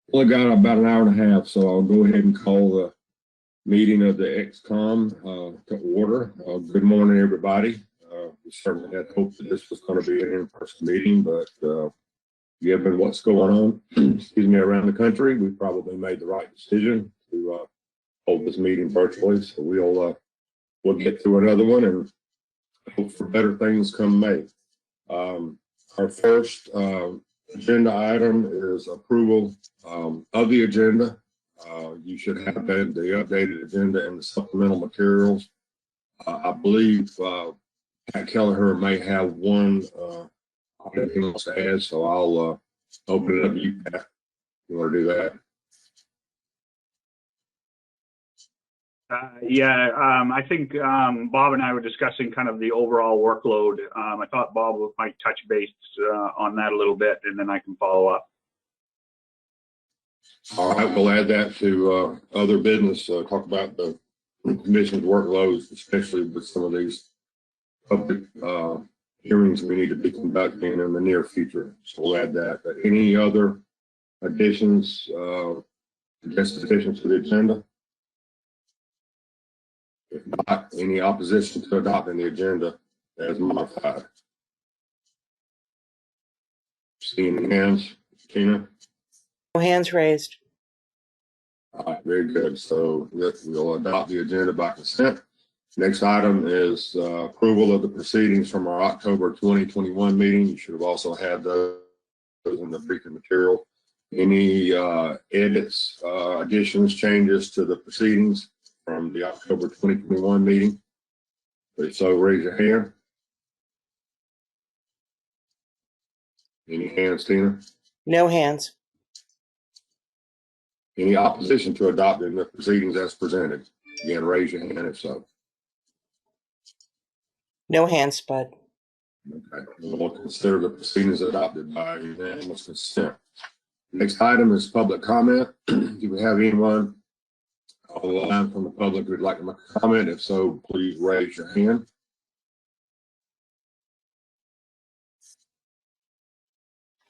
Well, I got about an hour and a half, so I'll go ahead and call the meeting of the XCOM to order. Good morning, everybody. We certainly had hoped that this was going to be an in-person meeting, but given what's going on, excuse me, around the country, we probably made the right decision to hold this meeting virtually. So we'll get through another one and hope for better things come May. Our first agenda item is approval of the agenda. You should have the updated agenda and the supplemental materials. I believe Pat Kelleher may have one anything else to add, so I'll open it up to you, Pat. You want to do that? I think Bob and I were discussing kind of the overall workload. I thought Bob might touch base on that a little bit, and then I can follow up. All right, we'll add that to other business, talk about the commission's workloads, especially with some of these public hearings we need to be conducting in the near future. So we'll add that. Any other additions, additions to the agenda? If not, any opposition to adopting the agenda as modified? Seeing any hands, Tina? No hands raised. All right, very good. So we'll adopt the agenda by consent. Next item is approval of the proceedings from our October 2021 meeting. You should have also had those in the briefing material. Any edits, additions, changes to the proceedings from the October 2021 meeting? If so, raise your hand. Any hands, Tina? No hands. Any opposition to adopting the proceedings as presented? Again, raise your hand if so. No hands, Spud. Okay, we'll consider the proceedings adopted by unanimous consent. Next item is public comment. Do we have anyone on the line from the public who'd like to make a comment? If so, please raise your hand.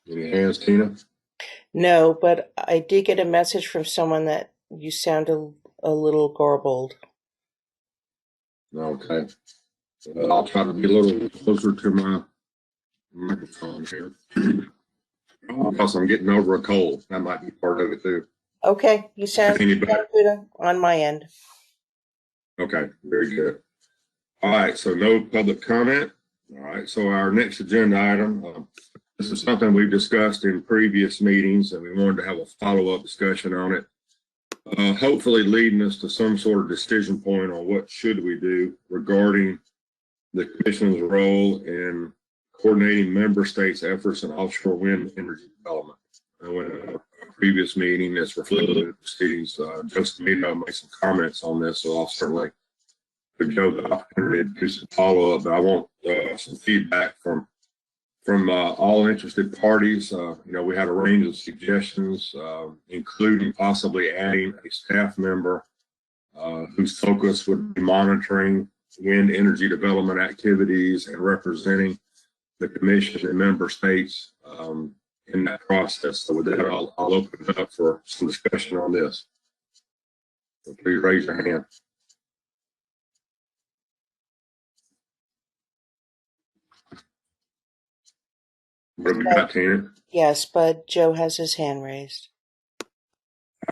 Any hands, Tina? No, but I did get a message from someone that you sound a little garbled. Okay. I'll try to be a little closer to my microphone here. Because I'm getting over a cold. That might be part of it too. Okay, you sound good on my end. Okay, very good. All right, so no public comment. All right, so our next agenda item, this is something we've discussed in previous meetings, and we wanted to have a follow-up discussion on it. Hopefully leading us to some sort of decision point on what should we do regarding the commission's role in coordinating member states' efforts in offshore wind energy development. I went to a previous meeting that's reflected in the proceedings. Joseph made some comments on this, so I'll certainly give Joe the opportunity to do some follow-up. But I want some feedback from all interested parties. We had a range of suggestions, including possibly adding a staff member whose focus would be monitoring wind energy development activities and representing the commission and member states in that process. So with that, I'll open it up for some discussion on this. So please raise your hand. What have we got, Tina? Yes, but Joe has his hand raised. All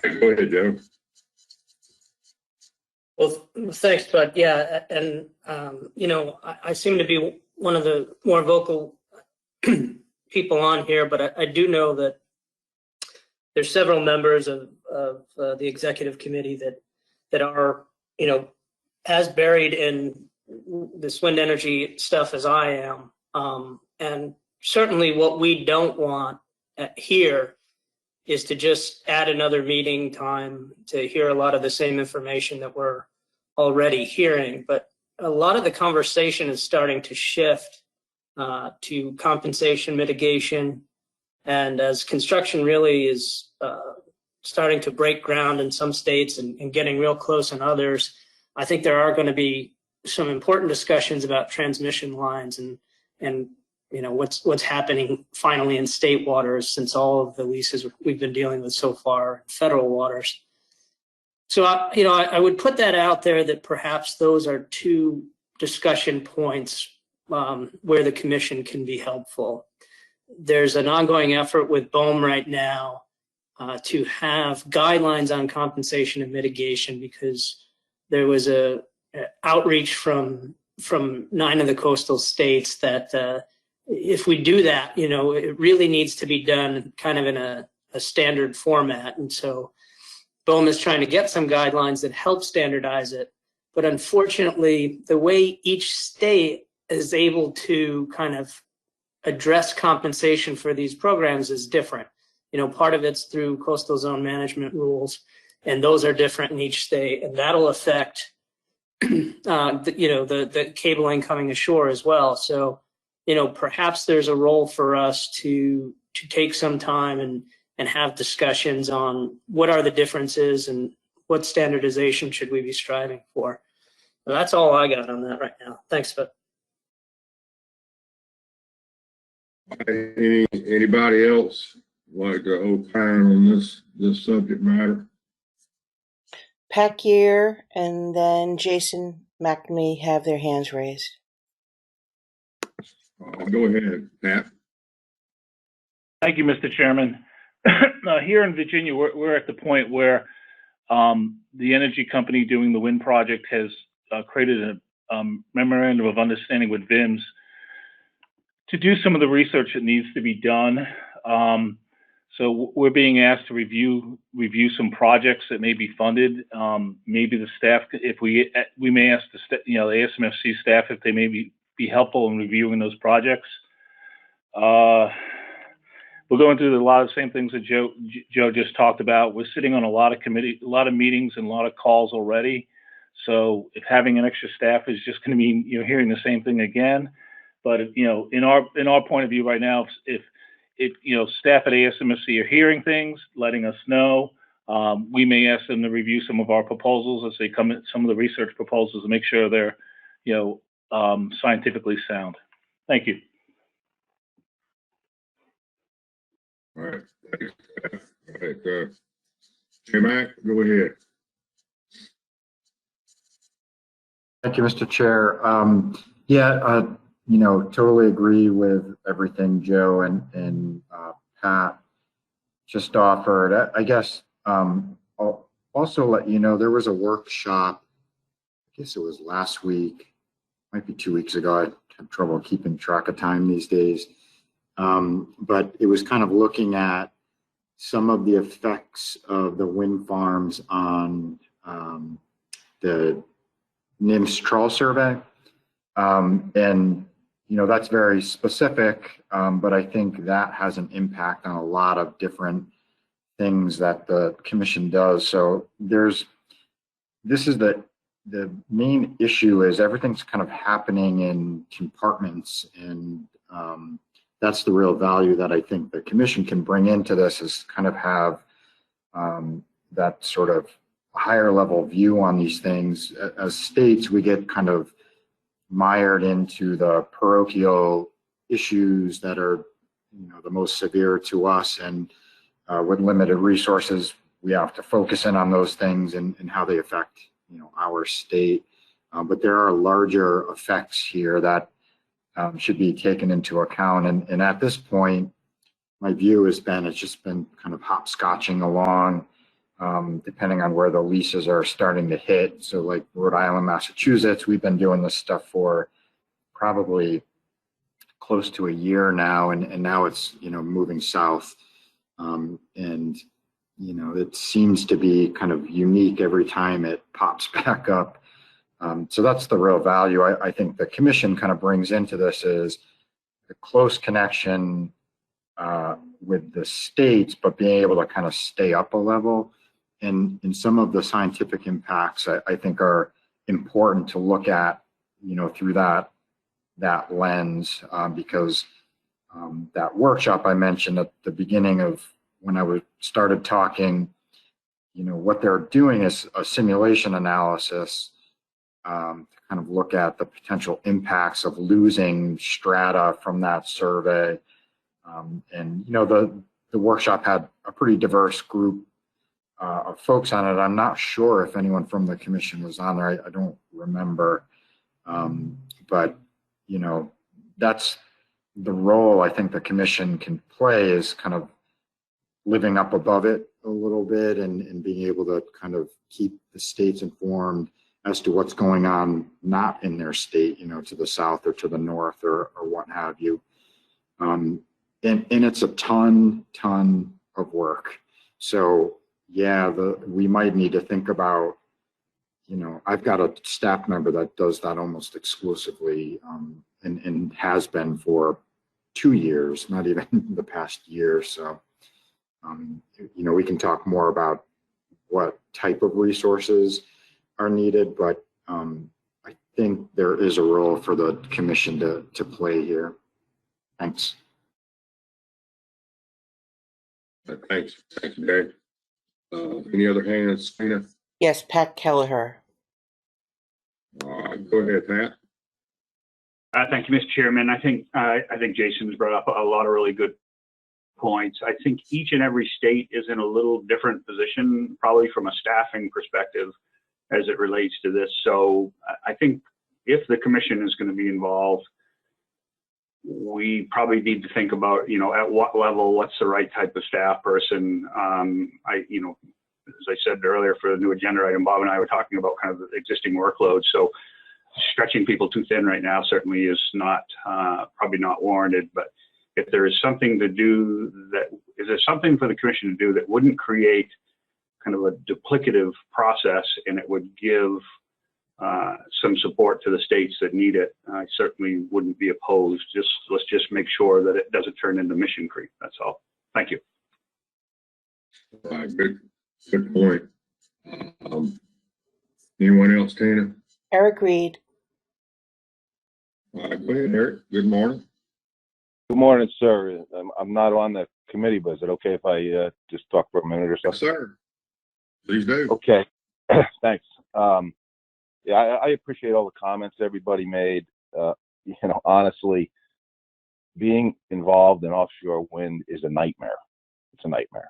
right, go ahead, Joe. Well, thanks, Bud. Yeah, and I seem to be one of the more vocal people on here, but I do know that there's several members of the executive committee that are, as buried in this wind energy stuff as I am, and certainly what we don't want here is to just add another meeting time to hear a lot of the same information that we're already hearing. But a lot of the conversation is starting to shift to compensation mitigation. And as construction really is starting to break ground in some states and getting real close in others, I think there are going to be some important discussions about transmission lines and what's happening finally in state waters, since all of the leases we've been dealing with so far are federal waters. So, I would put that out there, that perhaps those are two discussion points where the commission can be helpful. There's an ongoing effort with BOEM right now to have guidelines on compensation and mitigation, because there was a outreach from 9 of the coastal states that if we do that, it really needs to be done kind of in a standard format. And so BOEM is trying to get some guidelines that help standardize it. But unfortunately, the way each state is able to kind of address compensation for these programs is different. Part of it's through coastal zone management rules, and those are different in each state, and that'll affect the cabling coming ashore as well. So, perhaps there's a role for us to take some time and have discussions on what are the differences and what standardization should we be striving for. Well, that's all I got on that right now. Thanks, Bud. Anybody else like to opine on this subject matter? Pat Gear and then Jason McNamee have their hands raised. Go ahead, Pat. Thank you, Mr. Chairman. Here in Virginia, we're at the point where the energy company doing the wind project has created a memorandum of understanding with VIMS to do some of the research that needs to be done. So we're being asked to review some projects that may be funded. Maybe the staff, if we may ask the ASMFC staff if they may be helpful in reviewing those projects. We're going through a lot of the same things that Joe just talked about. We're sitting on a lot of meetings and a lot of calls already. So if having an extra staff is just going to mean hearing the same thing again. But in our point of view right now, if staff at ASMFC are hearing things, letting us know, we may ask them to review some of our proposals as they come in, some of the research proposals, to make sure they're scientifically sound. Thank you. All right. All right. J-Mac, go ahead. Thank you, Mr. Chair. Totally agree with everything Joe and Pat just offered. I guess I'll also let you know there was a workshop, I guess it was last week, might be 2 weeks ago. I have trouble keeping track of time these days. But it was kind of looking at some of the effects of the wind farms on the NIMS trawl survey. And that's very specific, but I think that has an impact on a lot of different things that the commission does. So this is the main issue is everything's kind of happening in compartments, and that's the real value that I think the commission can bring into this, is kind of have that sort of higher level view on these things. As states, we get kind of mired into the parochial issues that are the most severe to us, and with limited resources, we have to focus in on those things and how they affect our state. But there are larger effects here that should be taken into account. And at this point, my view has been it's just been kind of hopscotching along, depending on where the leases are starting to hit. So like Rhode Island, Massachusetts, we've been doing this stuff for probably close to a year now, and now it's moving south. It seems to be kind of unique every time it pops back up. So that's the real value I think the commission kind of brings into this, is the close connection with the states, but being able to kind of stay up a level. And some of the scientific impacts I think are important to look at, through that lens, because that workshop I mentioned at the beginning of when I started talking, what they're doing is a simulation analysis to kind kind of look at the potential impacts of losing strata from that survey. And, you know, the workshop had a pretty diverse group of folks on it. I'm not sure if anyone from the commission was on there. I don't remember. But, you know, that's the role I think the commission can play, is kind of living up above it a little bit and being able to kind of keep the states informed as to what's going on not in their state, you know, to the south or to the north or what have you. And it's a ton of work. So yeah, we might need to think about, you know, I've got a staff member that does that almost exclusively, and has been for 2 years, not even the past year. So, you know, we can talk more about what type of resources are needed, but I think there is a role for the commission to play here. Thanks. Thanks, Barry. Any other hands, Tina? Yes, Pat Kelleher. All right, go ahead, Pat. Thank you, Mr. Chairman. I think Jason's brought up a lot of really good points. I think each and every state is in a little different position, probably from a staffing perspective, as it relates to this. So I think if the commission is going to be involved, we probably need to think about, you know, at what level, what's the right type of staff person. You know, as I said earlier, for the new agenda item, Bob and I were talking about kind of the existing workload. So stretching people too thin right now certainly is not probably not warranted. But if there is something to do is there something for the commission to do that wouldn't create kind of a duplicative process, and it would give some support to the states that need it, I certainly wouldn't be opposed. Let's just make sure that it doesn't turn into mission creep. That's all. Thank you. Good point. Anyone else, Tina? Eric Reed. All right, go ahead, Eric. Good morning. Good morning, sir. I'm not on the committee, but is it okay if I just talk for a minute or so? Yes, sir. Please do. Okay. Thanks. Yeah, I appreciate all the comments everybody made. You know, honestly, being involved in offshore wind is a nightmare. It's a nightmare.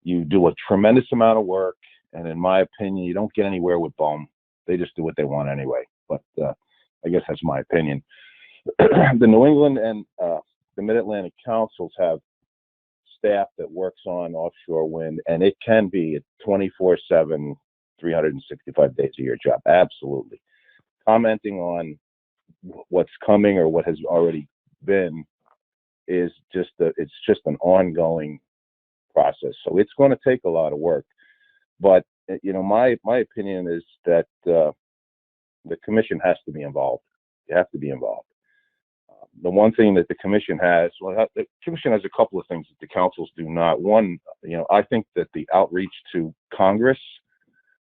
You do a tremendous amount of work, and in my opinion, you don't get anywhere with BOEM. They just do what they want anyway. But I guess that's my opinion. The New England and the Mid-Atlantic councils have staff that works on offshore wind, and it can be a 24/7, 365 days a year job. Absolutely. Commenting on what's coming or what has already been is it's just an ongoing process. So it's going to take a lot of work. But, you know, my opinion is that the commission has to be involved. You have to be involved. The one thing that the commission has, the commission has a couple of things that the councils do not. One, you know, I think that the outreach to Congress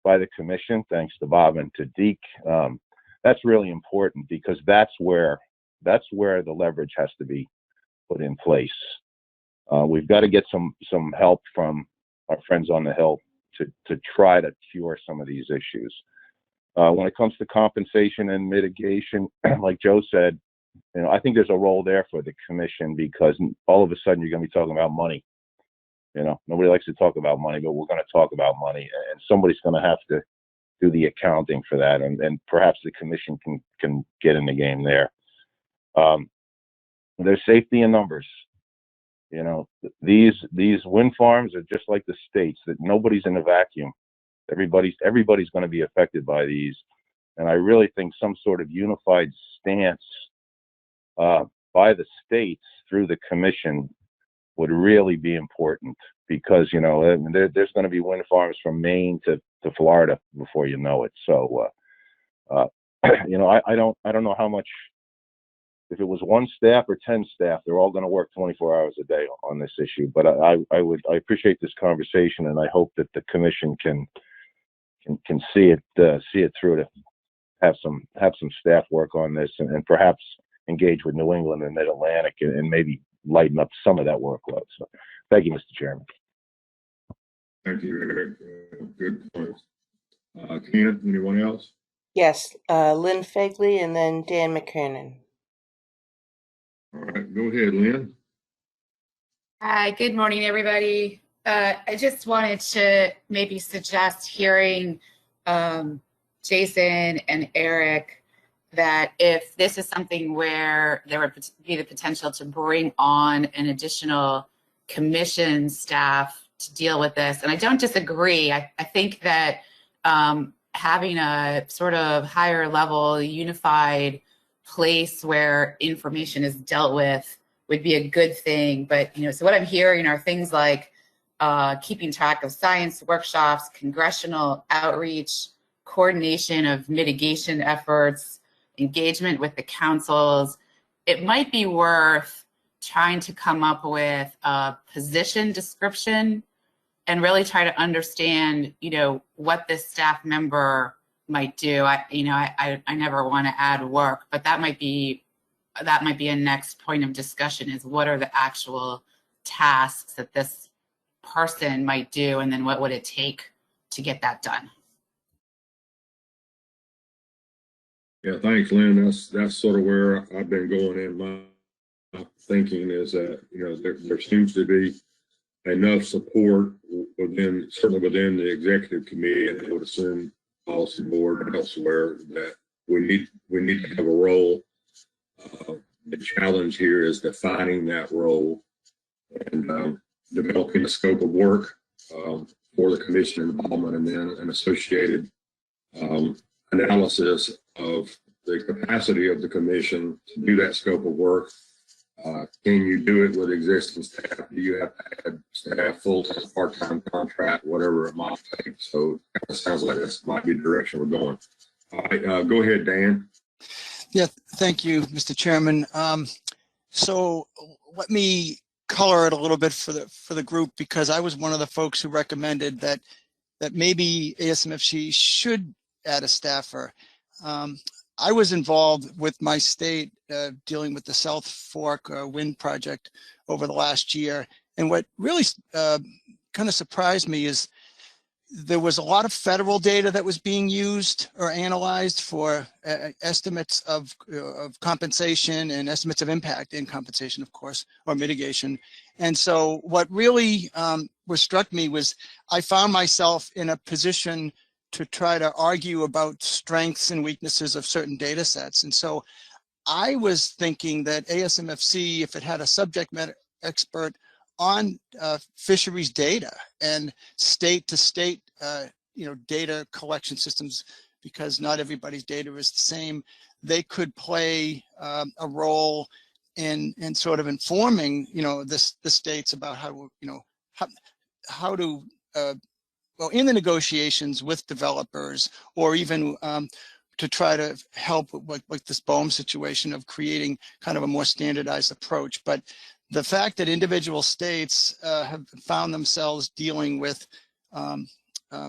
by the commission, thanks to Bob and to Deke, that's really important, because that's where the leverage has to be put in place. We've got to get some help from our friends on the Hill to try to cure some of these issues. When it comes to compensation and mitigation, like Joe said, you know, I think there's a role there for the commission, because all of a sudden you're going to be talking about money. You know, nobody likes to talk about money, but we're going to talk about money, and somebody's going to have to do the accounting for that, and perhaps the commission can get in the game there. There's safety in numbers. You know, these wind farms are just like the states, that nobody's in a vacuum. Everybody's going to be affected by these, and I really think some sort of unified stance by the states through the commission would really be important, because, you know, there's going to be wind farms from Maine to Florida before you know it. So, you know, I don't know how much, if it was 1 staff or 10 staff, they're all going to work 24 hours a day on this issue. But I appreciate this conversation, and I hope that the commission can see it through to have some staff work on this, and perhaps engage with New England and Mid-Atlantic and maybe lighten up some of that workload. So thank you, Mr. Chairman. Thank you, Eric. Good points. Tina, anyone else? Yes, Lynn Fegley and then Dan McKernan. All right, go ahead, Lynn. Hi, good morning, everybody. I just wanted to maybe suggest hearing Jason and Eric that if this is something where there would be the potential to bring on an additional commission staff to deal with this, and I don't disagree. I think that having a sort of higher level unified place where information is dealt with would be a good thing. But, so what I'm hearing are things like keeping track of science workshops, congressional outreach, coordination of mitigation efforts, engagement with the councils. It might be worth trying to come up with a position description and really try to understand, what this staff member might do. I never want to add work, but that might be a next point of discussion, is what are the actual tasks that this person might do, and then what would it take to get that done? Yeah, thanks, Lynn. That's sort of where I've been going in my thinking, is that, there seems to be enough support certainly within the executive committee, and I would assume policy board and elsewhere, that we need to have a role. The challenge here is defining that role and developing a scope of work for the commission involvement, and then an associated analysis of the capacity of the commission to do that scope of work. Can you do it with existing staff? Do you have to add staff, full-time, part-time, contract, whatever it might take? So it sounds like this might be the direction we're going. All right, go ahead, Dan. Yeah, thank you, Mr. Chairman. So let me color it a little bit for the group, because I was one of the folks who recommended that maybe ASMFC should add a staffer. I was involved with my state dealing with the South Fork wind project over the last year, and what really kind of surprised me is there was a lot of federal data that was being used or analyzed for estimates of compensation and estimates of impact in compensation, of course, or mitigation. And so what really struck me was I found myself in a position to try to argue about strengths and weaknesses of certain data sets. And so I was thinking that ASMFC, if it had a subject matter expert on fisheries data and state to state, data collection systems, because not everybody's data is the same, they could play a role in sort of informing, the states about how to, well, in the negotiations with developers, or even to try to help with like this BOEM situation of creating kind of a more standardized approach. But the fact that individual states have found themselves dealing with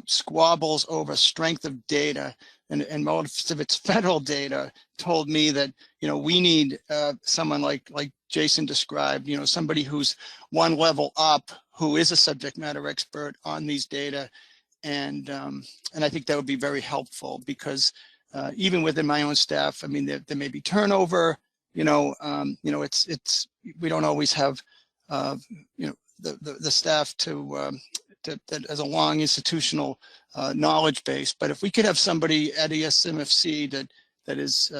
squabbles over strength of data, and most of it's federal data, told me that, we need someone like Jason described, somebody who's one level up, who is a subject matter expert on these data. And I think that would be very helpful, because even within my own staff, I mean, there may be turnover, it's we don't always have, the staff that has a long institutional knowledge base. But if we could have somebody at ASMFC that is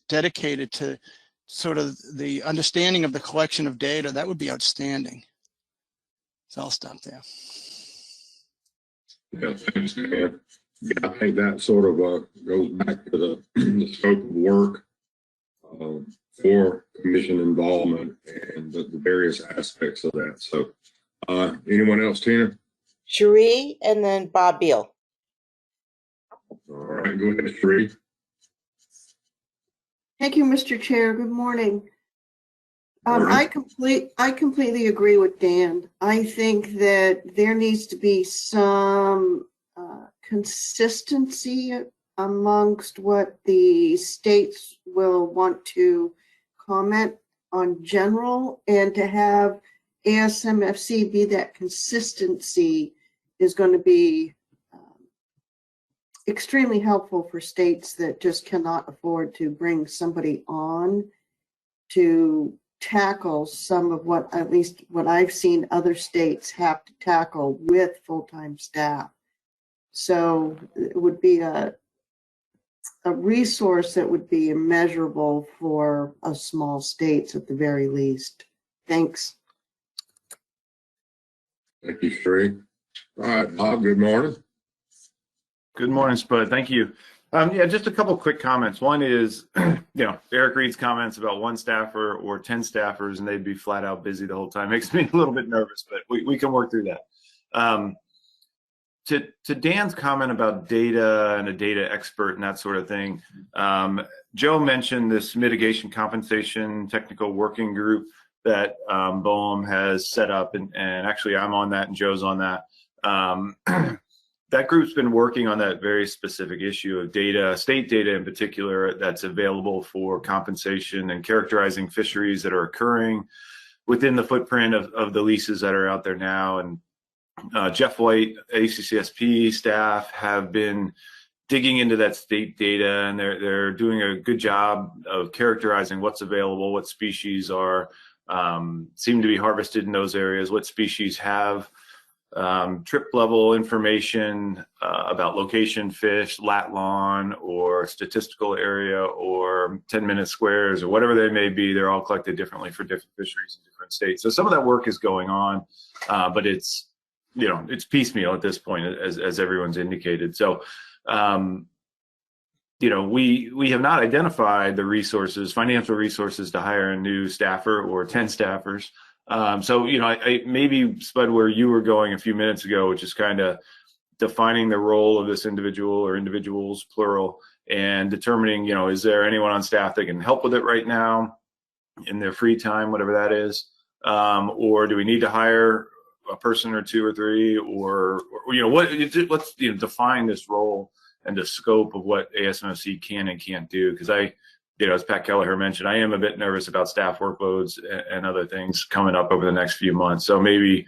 dedicated to sort of the understanding of the collection of data, that would be outstanding. So I'll stop there. Yeah, thanks, Dan. Yeah, I think that sort of goes back to the scope of work for commission involvement and the various aspects of that. So anyone else, Tina? Cherie and then Bob Beal. All right, go ahead, Cherie. Thank you, Mr. Chair. Good morning. Right. I completely agree with Dan. I think that there needs to be some consistency amongst what the states will want to comment on general, and to have ASMFC be that consistency is going to be extremely helpful for states that just cannot afford to bring somebody on to tackle some of what, at least what I've seen other states have to tackle with full-time staff. So it would be a resource that would be immeasurable for a small states at the very least. Thanks. Thank you, Sheree. All right, Bob, good morning. Good morning, Spud. Thank you. Yeah, just a couple quick comments. One is, Eric Reed's comments about one staffer or 10 staffers and they'd be flat out busy the whole time makes me a little bit nervous, but we can work through that. To Dan's comment about data and a data expert and that sort of thing, Joe mentioned this mitigation compensation technical working group that BOEM has set up, and actually I'm on that and Joe's on that. That group's been working on that very specific issue of data, state data in particular, that's available for compensation and characterizing fisheries that are occurring within the footprint of the leases that are out there now. And Jeff White, ACCSP staff have been digging into that state data, and they're doing a good job of characterizing what's available, what species are seem to be harvested in those areas, what species have trip level information about location, fish, lat long, or statistical area, or 10-minute squares, or whatever they may be. They're all collected differently for different fisheries in different states. So some of that work is going on, but it's piecemeal at this point, as everyone's indicated. So we have not identified the resources, financial resources, to hire a new staffer or 10 staffers. I maybe, Spud, where you were going a few minutes ago, which is kind of defining the role of this individual or individuals, plural, and determining, is there anyone on staff that can help with it right now in their free time, whatever that is, or do we need to hire a person or two or three, or let's define this role and the scope of what ASMFC can and can't do, because as Pat Kelleher mentioned, I am a bit nervous about staff workloads and other things coming up over the next few months. So maybe,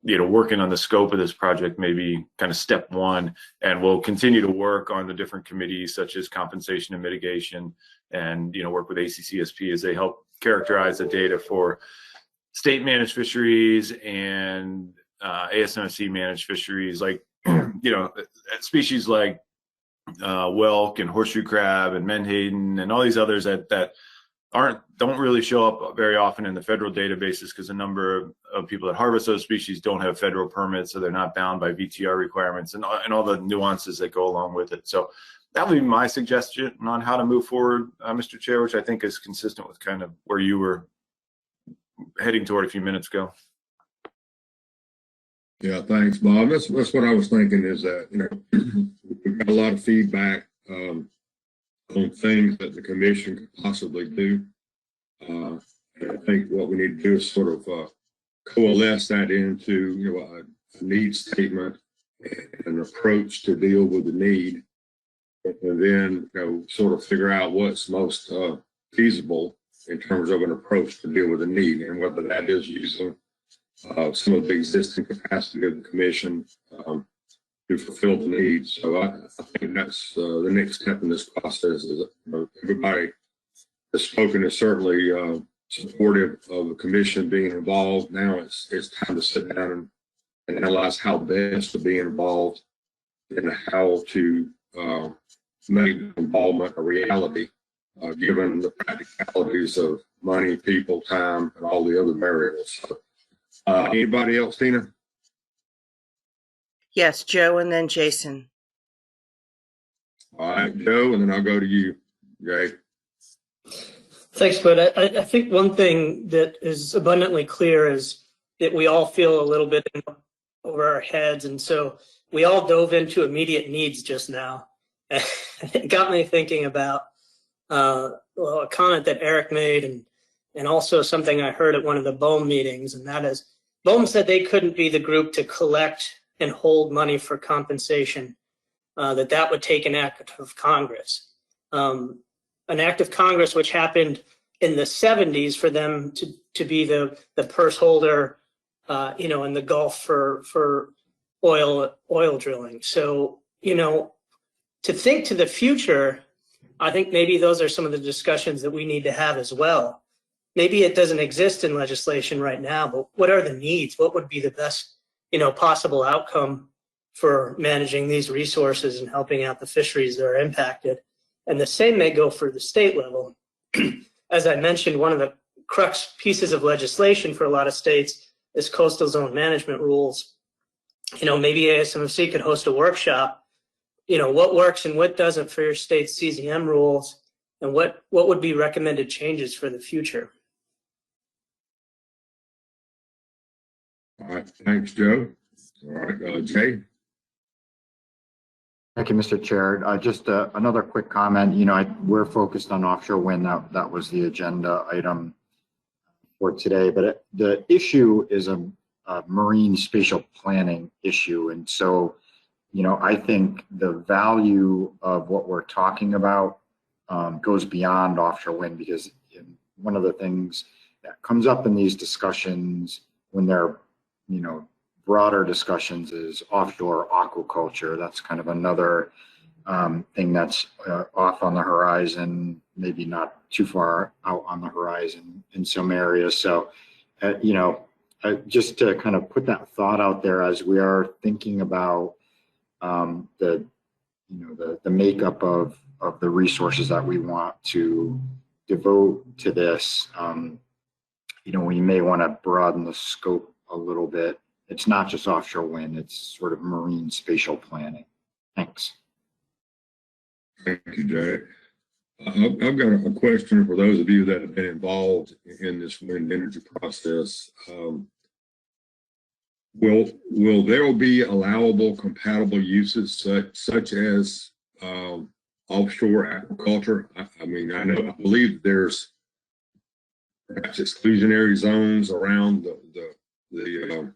working on the scope of this project may be kind of step one, and we'll continue to work on the different committees such as compensation and mitigation, and, work with ACCSP as they help characterize the data for state managed fisheries and ASMFC managed fisheries, like, species like whelk and horseshoe crab and menhaden and all these others that don't really show up very often in the federal databases, because a number of people that harvest those species don't have federal permits, so they're not bound by VTR requirements and all the nuances that go along with it. So that would be my suggestion on how to move forward, Mr. Chair, which I think is consistent with kind of where you were heading toward a few minutes ago. Yeah, thanks, Bob. That's what I was thinking, is that, we've got a lot of feedback on things that the commission could possibly do. And I think what we need to do is sort of coalesce that into, a need statement and an approach to deal with the need, and then, sort of figure out what's most feasible in terms of an approach to deal with the need, and whether that is using some of the existing capacity of the commission to fulfill the needs. So I think that's the next step in this process. Is everybody has spoken is certainly supportive of the commission being involved. Now it's time to sit down and analyze how best to be involved and how to make involvement a reality, given the practicalities of money, people, time, and all the other variables. So, anybody else, Tina? Yes, Joe, and then Jason. All right, Joe, and then I'll go to you, Jay. Thanks, Bud. I think one thing that is abundantly clear is that we all feel a little bit over our heads, and so we all dove into immediate needs just now. It got me thinking about a comment that Eric made, and also something I heard at one of the BOEM meetings, and that is, BOEM said they couldn't be the group to collect and hold money for compensation, that would take an act of Congress. An act of Congress which happened in the 70s for them to be the purse holder, in the Gulf for oil drilling. So, to think to the future, I think maybe those are some of the discussions that we need to have as well. Maybe it doesn't exist in legislation right now, but what are the needs? What would be the best, possible outcome for managing these resources and helping out the fisheries that are impacted? And the same may go for the state level. As I mentioned, one of the crux pieces of legislation for a lot of states is coastal zone management rules. Maybe ASMFC could host a workshop, what works and what doesn't for your state's CZM rules, and what would be recommended changes for the future. All right, thanks, Joe. All right, Jay. Thank you, Mr. Chair. Just another quick comment. We're focused on offshore wind. That was the agenda item for today. But the issue is a marine spatial planning issue. And so, I think the value of what we're talking about goes beyond offshore wind, because one of the things that comes up in these discussions when they're, broader discussions is offshore aquaculture. That's kind of another thing that's off on the horizon, maybe not too far out on the horizon in some areas. So, just to kind of put that thought out there as we are thinking about the makeup of the resources that we want to devote to this, we may want to broaden the scope a little bit. It's not just offshore wind, it's sort of marine spatial planning. Thanks. Thank you, Jay. I've got a question for those of you that have been involved in this wind energy process. Will there be allowable compatible uses such as offshore aquaculture? I believe there's perhaps exclusionary zones around the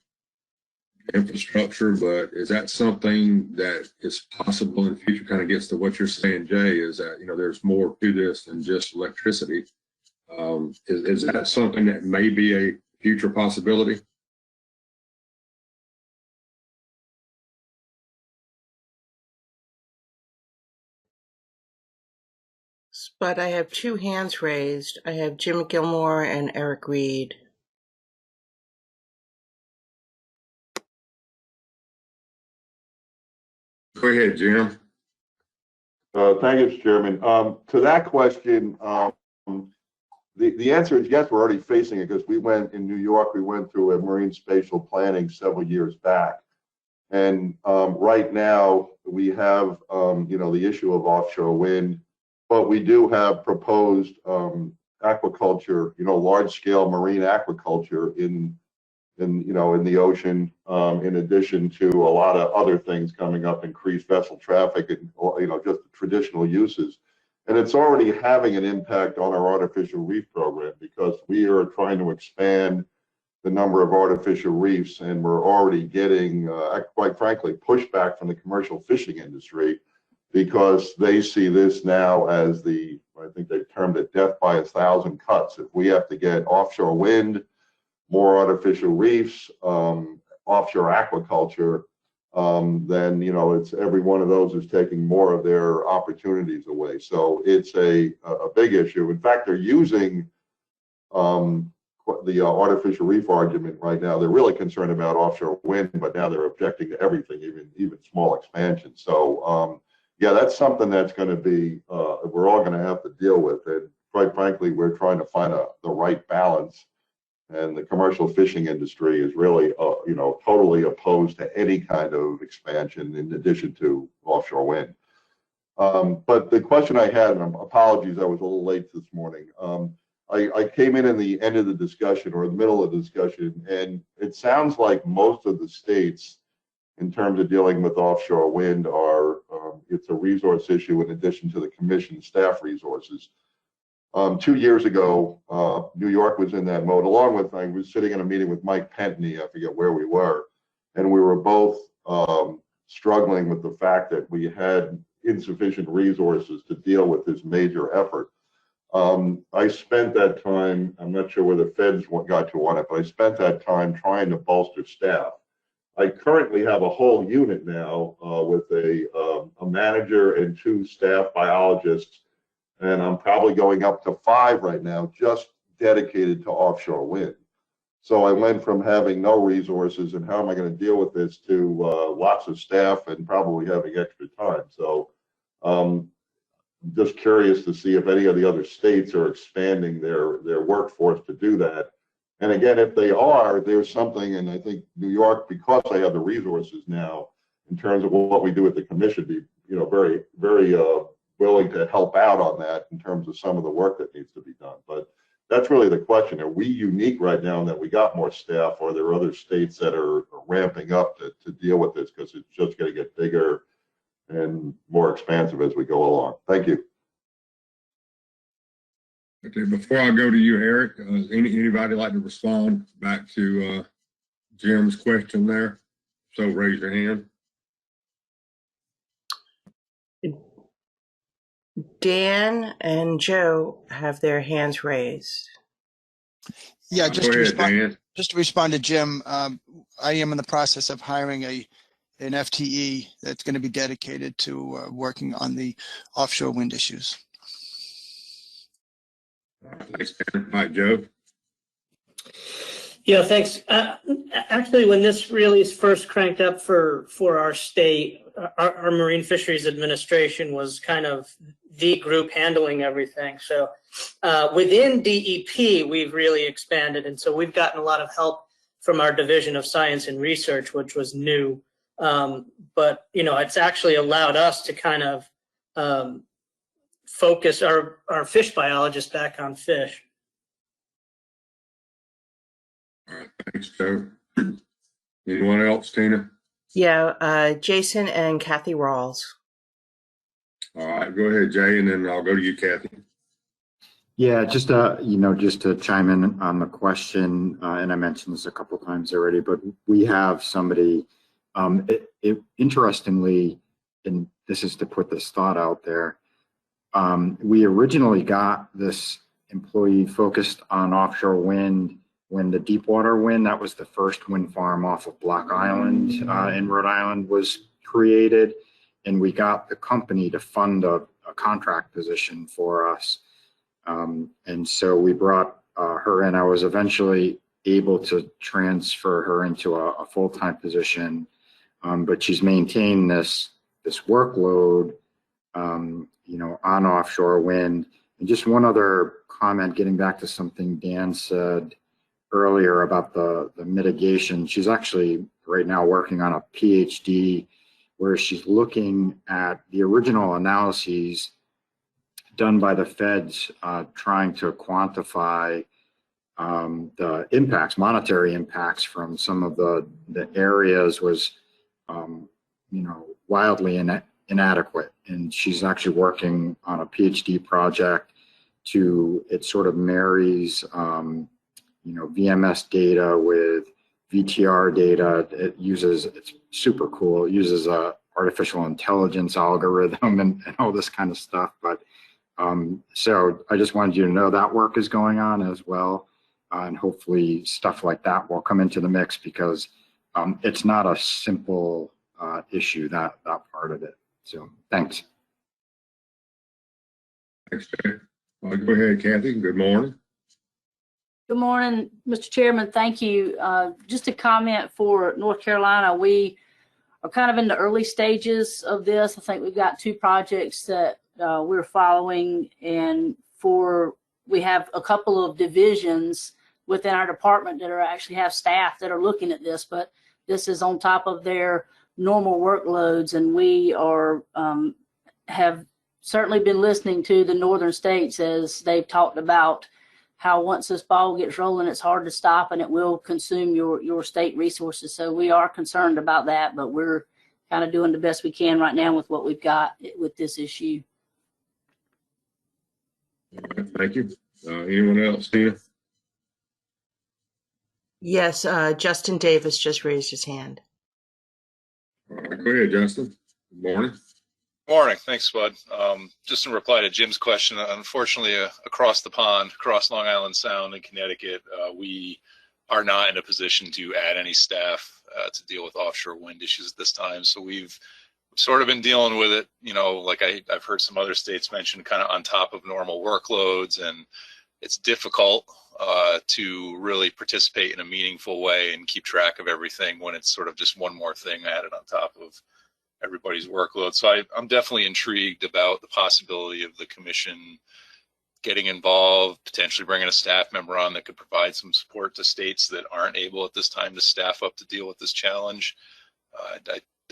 infrastructure, but is that something that is possible in the future? Kind of gets to what you're saying, Jay, is that there's more to this than just electricity. Is that something that may be a future possibility? But I have two hands raised. I have Jim Gilmore and Eric Reed. Go ahead, Jim. Thank you, Mr. Chairman. To that question, the answer is yes, we're already facing it, because we went through a marine spatial planning several years back. And right now we have, the issue of offshore wind, but we do have proposed aquaculture, large scale marine aquaculture in the ocean, in addition to a lot of other things coming up, increased vessel traffic and, just traditional uses. And it's already having an impact on our artificial reef program, because we are trying to expand the number of artificial reefs, and we're already getting, quite frankly, pushback from the commercial fishing industry, because they see this now as I think they've termed it death by 1,000 cuts. If we have to get offshore wind, more artificial reefs, offshore aquaculture, then it's every one of those is taking more of their opportunities away. So it's a big issue. In fact, they're using the artificial reef argument right now. They're really concerned about offshore wind, but now they're objecting to everything, even small expansion. So yeah, that's something that's going to be we're all going to have to deal with. And quite frankly, we're trying to find the right balance. And the commercial fishing industry is really, totally opposed to any kind of expansion in addition to offshore wind. But the question I had, and apologies, I was a little late this morning. I came in the end of the discussion, or the middle of the discussion, and it sounds like most of the states, in terms of dealing with offshore wind, it's a resource issue in addition to the commission staff resources. 2 years ago, New York was in that mode, along with, I was sitting in a meeting with Mike Pentney, I forget where we were, and we were both struggling with the fact that we had insufficient resources to deal with this major effort. I spent that time, I'm not sure where the feds got to on it, but I spent that time trying to bolster staff. I currently have a whole unit now with a manager and 2 staff biologists, and I'm probably going up to 5 right now, just dedicated to offshore wind. So I went from having no resources and how am I going to deal with this to lots of staff and probably having extra time. So I'm just curious to see if any of the other states are expanding their workforce to do that. And again, if they are, there's something, and I think New York, because they have the resources now, in terms of what we do at the commission, be very, very willing to help out on that in terms of some of the work that needs to be done. But that's really the question. Are we unique right now in that we got more staff, or are there other states that are ramping up to deal with this, because it's just going to get bigger and more expansive as we go along? Thank you. Okay, before I go to you, Eric, anybody like to respond back to Jim's question there? So raise your hand. Dan and Joe have their hands raised. Yeah, Go ahead, Dan. just to respond to Jim, I am in the process of hiring an FTE that's going to be dedicated to working on the offshore wind issues. Thanks, Dan. All right, Joe. Yeah, thanks. Actually, when this really is first cranked up for our state, our Marine Fisheries Administration was kind of the group handling everything. So within DEP, we've really expanded. And so we've gotten a lot of help from our Division of Science and Research, which was new. But, it's actually allowed us to kind of focus our fish biologists back on fish. All right, thanks, Joe. Anyone else, Tina? Yeah, Jason and Kathy Rawls. All right, go ahead, Jay, and then I'll go to you, Kathy. Yeah, just to chime in on the question, and I mentioned this a couple of times already, but we have somebody, interestingly, and this is to put this thought out there, we originally got this employee focused on offshore wind when the Deepwater Wind, that was the first wind farm off of Block Island in Rhode Island, was created. And we got the company to fund a contract position for us. And so we brought her in. I was eventually able to transfer her into a full-time position, but she's maintained this workload, on offshore wind. And just one other comment, getting back to something Dan said earlier about the mitigation. She's actually right now working on a PhD where she's looking at the original analyses done by the feds, trying to quantify the impacts, monetary impacts from some of the areas was, wildly inadequate. And she's actually working on a PhD project it sort of marries, VMS data with VTR data. It's super cool. It uses a artificial intelligence algorithm and all this kind of stuff. But so I just wanted you to know that work is going on as well. And hopefully stuff like that will come into the mix, because it's not a simple issue, that part of it. So thanks. Thanks, Jay. Go ahead, Kathy. Good morning. Good morning, Mr. Chairman. Thank you. Just a comment for North Carolina. We are kind of in the early stages of this. I think we've got 2 projects that we're following, and we have a couple of divisions within our department that actually have staff that are looking at this, but this is on top of their normal workloads, and we have certainly been listening to the northern states as they've talked about how once this ball gets rolling, it's hard to stop and it will consume your state resources. So we are concerned about that, but we're kind of doing the best we can right now with what we've got with this issue. All right, thank you. Anyone else, Tina? Yes, Justin Davis just raised his hand. All right, go ahead, Justin. Good morning. Morning. Thanks, Bud. Just in reply to Jim's question, unfortunately, across the pond, across Long Island Sound in Connecticut, we are not in a position to add any staff to deal with offshore wind issues at this time. So we've sort of been dealing with it, you know, like I've heard some other states mention, kind of on top of normal workloads, and it's difficult to really participate in a meaningful way and keep track of everything when it's sort of just one more thing added on top of everybody's workload. So I'm definitely intrigued about the possibility of the commission getting involved, potentially bringing a staff member on that could provide some support to states that aren't able at this time to staff up to deal with this challenge.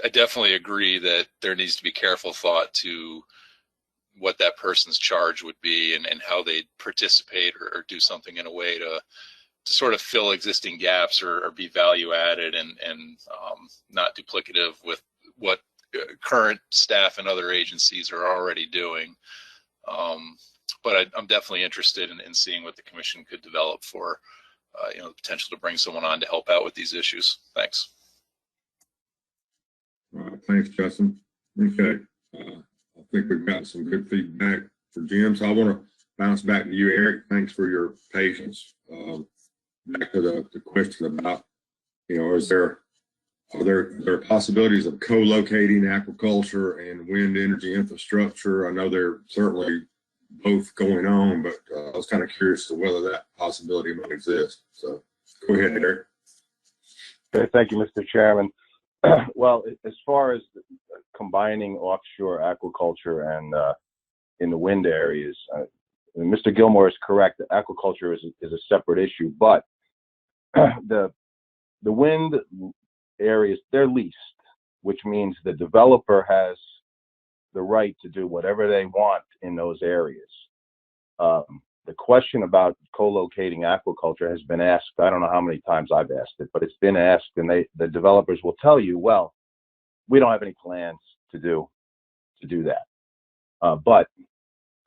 I definitely agree that there needs to be careful thought to what that person's charge would be and how they participate or do something in a way to sort of fill existing gaps or be value added and not duplicative with what current staff and other agencies are already doing. But I'm definitely interested in seeing what the commission could develop for you know, the potential to bring someone on to help out with these issues. Thanks. All right, thanks, Justin. Okay, I think we've got some good feedback for Jim. So I want to bounce back to you, Eric. Thanks for your patience. Back to the question about, you know, are there possibilities of co-locating aquaculture and wind energy infrastructure? I know they're certainly both going on, but I was kind of curious to whether that possibility might exist. So go ahead, Eric. Okay, thank you, Mr. Chairman. Well, as far as combining offshore aquaculture and in the wind areas, Mr. Gilmore is correct. That aquaculture is a separate issue, but the wind areas, they're leased, which means the developer has the right to do whatever they want in those areas. The question about co-locating aquaculture has been asked. I don't know how many times I've asked it, but it's been asked, and the developers will tell you, well, we don't have any plans to do that. But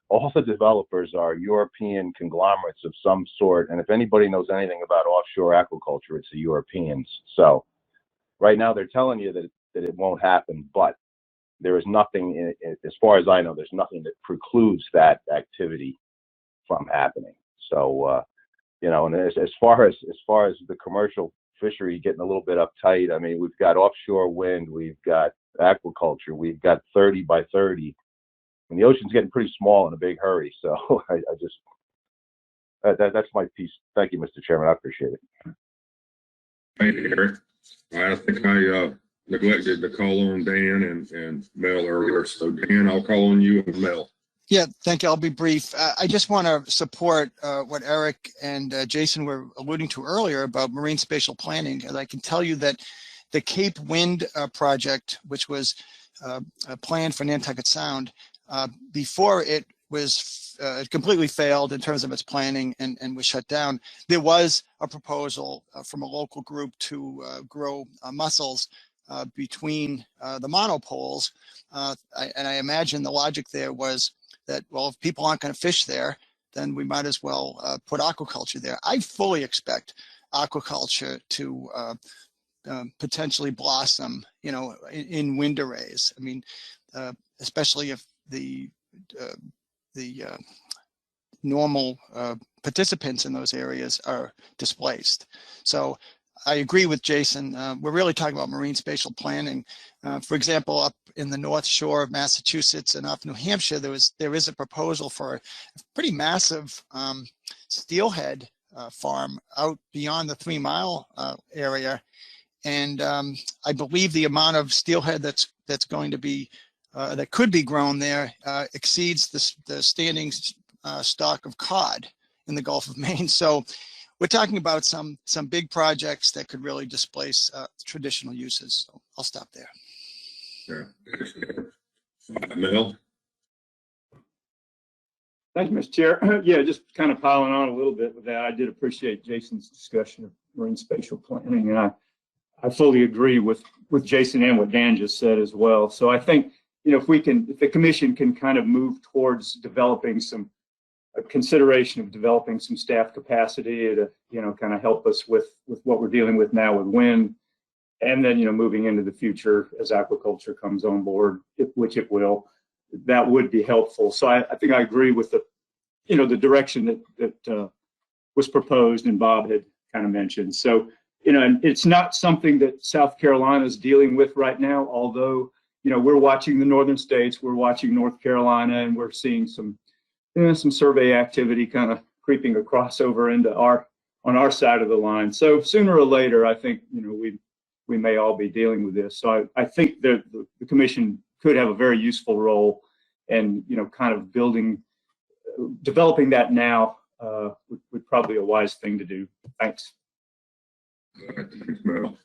all the developers are European conglomerates of some sort, and if anybody knows anything about offshore aquaculture, it's the Europeans. So right now they're telling you that it won't happen, but there is nothing, as far as I know, there's nothing that precludes that activity from happening. So, you know, and as far as the commercial fishery getting a little bit uptight, I mean, we've got offshore wind, we've got aquaculture, we've got 30 by 30, and the ocean's getting pretty small in a big hurry. So I just, that's my piece. Thank you, Mr. Chairman. I appreciate it. Thank you, Eric. I think I neglected to call on Dan and Mel earlier. So Dan, I'll call on you and Mel. Yeah, thank you. I'll be brief. I just want to support what Eric and Jason were alluding to earlier about marine spatial planning. And I can tell you that the Cape Wind project, which was planned for Nantucket Sound, before it was completely failed in terms of its planning and was shut down, there was a proposal from a local group to grow mussels between the monopoles. And I imagine the logic there was that, well, if people aren't going to fish there, then we might as well put aquaculture there. I fully expect aquaculture to potentially blossom, you know, in wind arrays. I mean, especially if the normal participants in those areas are displaced. So I agree with Jason. We're really talking about marine spatial planning. For example, up in the North Shore of Massachusetts and up New Hampshire, there is a proposal for a pretty massive steelhead farm out beyond the 3 mile area. And I believe the amount of steelhead that's going to be that could be grown there exceeds the standing stock of cod in the Gulf of Maine. So we're talking about some big projects that could really displace traditional uses. So I'll stop there. Yeah. Mel? Thank you, Mr. Chair. Yeah, just kind of piling on a little bit with that. I did appreciate Jason's discussion of marine spatial planning, and I fully agree with Jason and what Dan just said as well. So I think, you know, if the commission can kind of move towards developing a consideration of developing some staff capacity to, you know, kind of help us with what we're dealing with now with wind, and then, you know, moving into the future as aquaculture comes on board, which it will, that would be helpful. So I think I agree with the direction that was proposed and Bob had kind of mentioned. So, and it's not something that South Carolina is dealing with right now, although, we're watching the northern states, we're watching North Carolina, and we're seeing some survey activity kind of creeping across over into on our side of the line. So sooner or later, I think, we may all be dealing with this. So I think that the commission could have a very useful role, and, kind of developing that now would probably be a wise thing to do. Thanks. All right, thanks, Mel.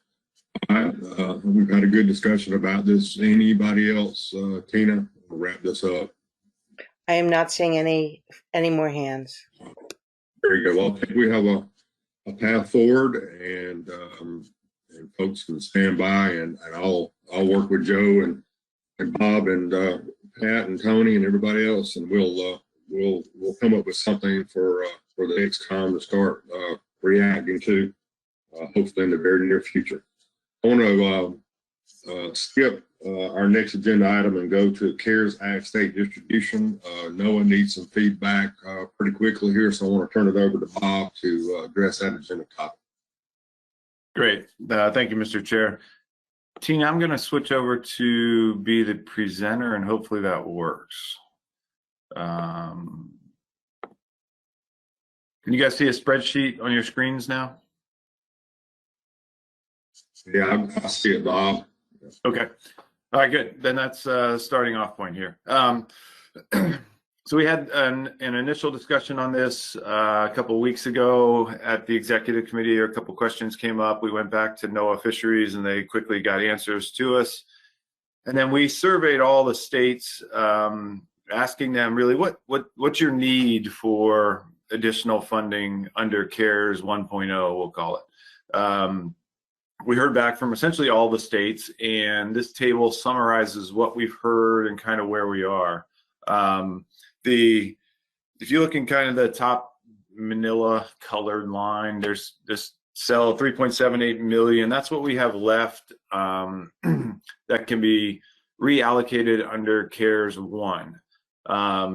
All right, we've had a good discussion about this. Anybody else? Tina, we'll wrap this up. I am not seeing any more hands. Very good. Well, I think we have a path forward, and folks can stand by, and I'll work with Joe and Bob and Pat and Tony and everybody else, and we'll come up with something for the next time to start reacting to, hopefully in the very near future. I want to skip our next agenda item and go to CARES Act state distribution. Noah needs some feedback pretty quickly here, so I want to turn it over to Bob to address that agenda topic. Great. Thank you, Mr. Chair. Tina, I'm going to switch over to be the presenter, and hopefully that works. Can you guys see a spreadsheet on your screens now? Yeah, I see it, Bob. Okay. All right, good. Then that's starting off point here. So we had an initial discussion on this a couple of weeks ago at the executive committee. A couple of questions came up. We went back to NOAA Fisheries, and they quickly got answers to us. And then we surveyed all the states, asking them really what's your need for additional funding under CARES 1.0, we'll call it. We heard back from essentially all the states, and this table summarizes what we've heard and kind of where we are. If you look in kind of the top manila colored line, there's this cell 3.78 million. That's what we have left that can be reallocated under CARES 1.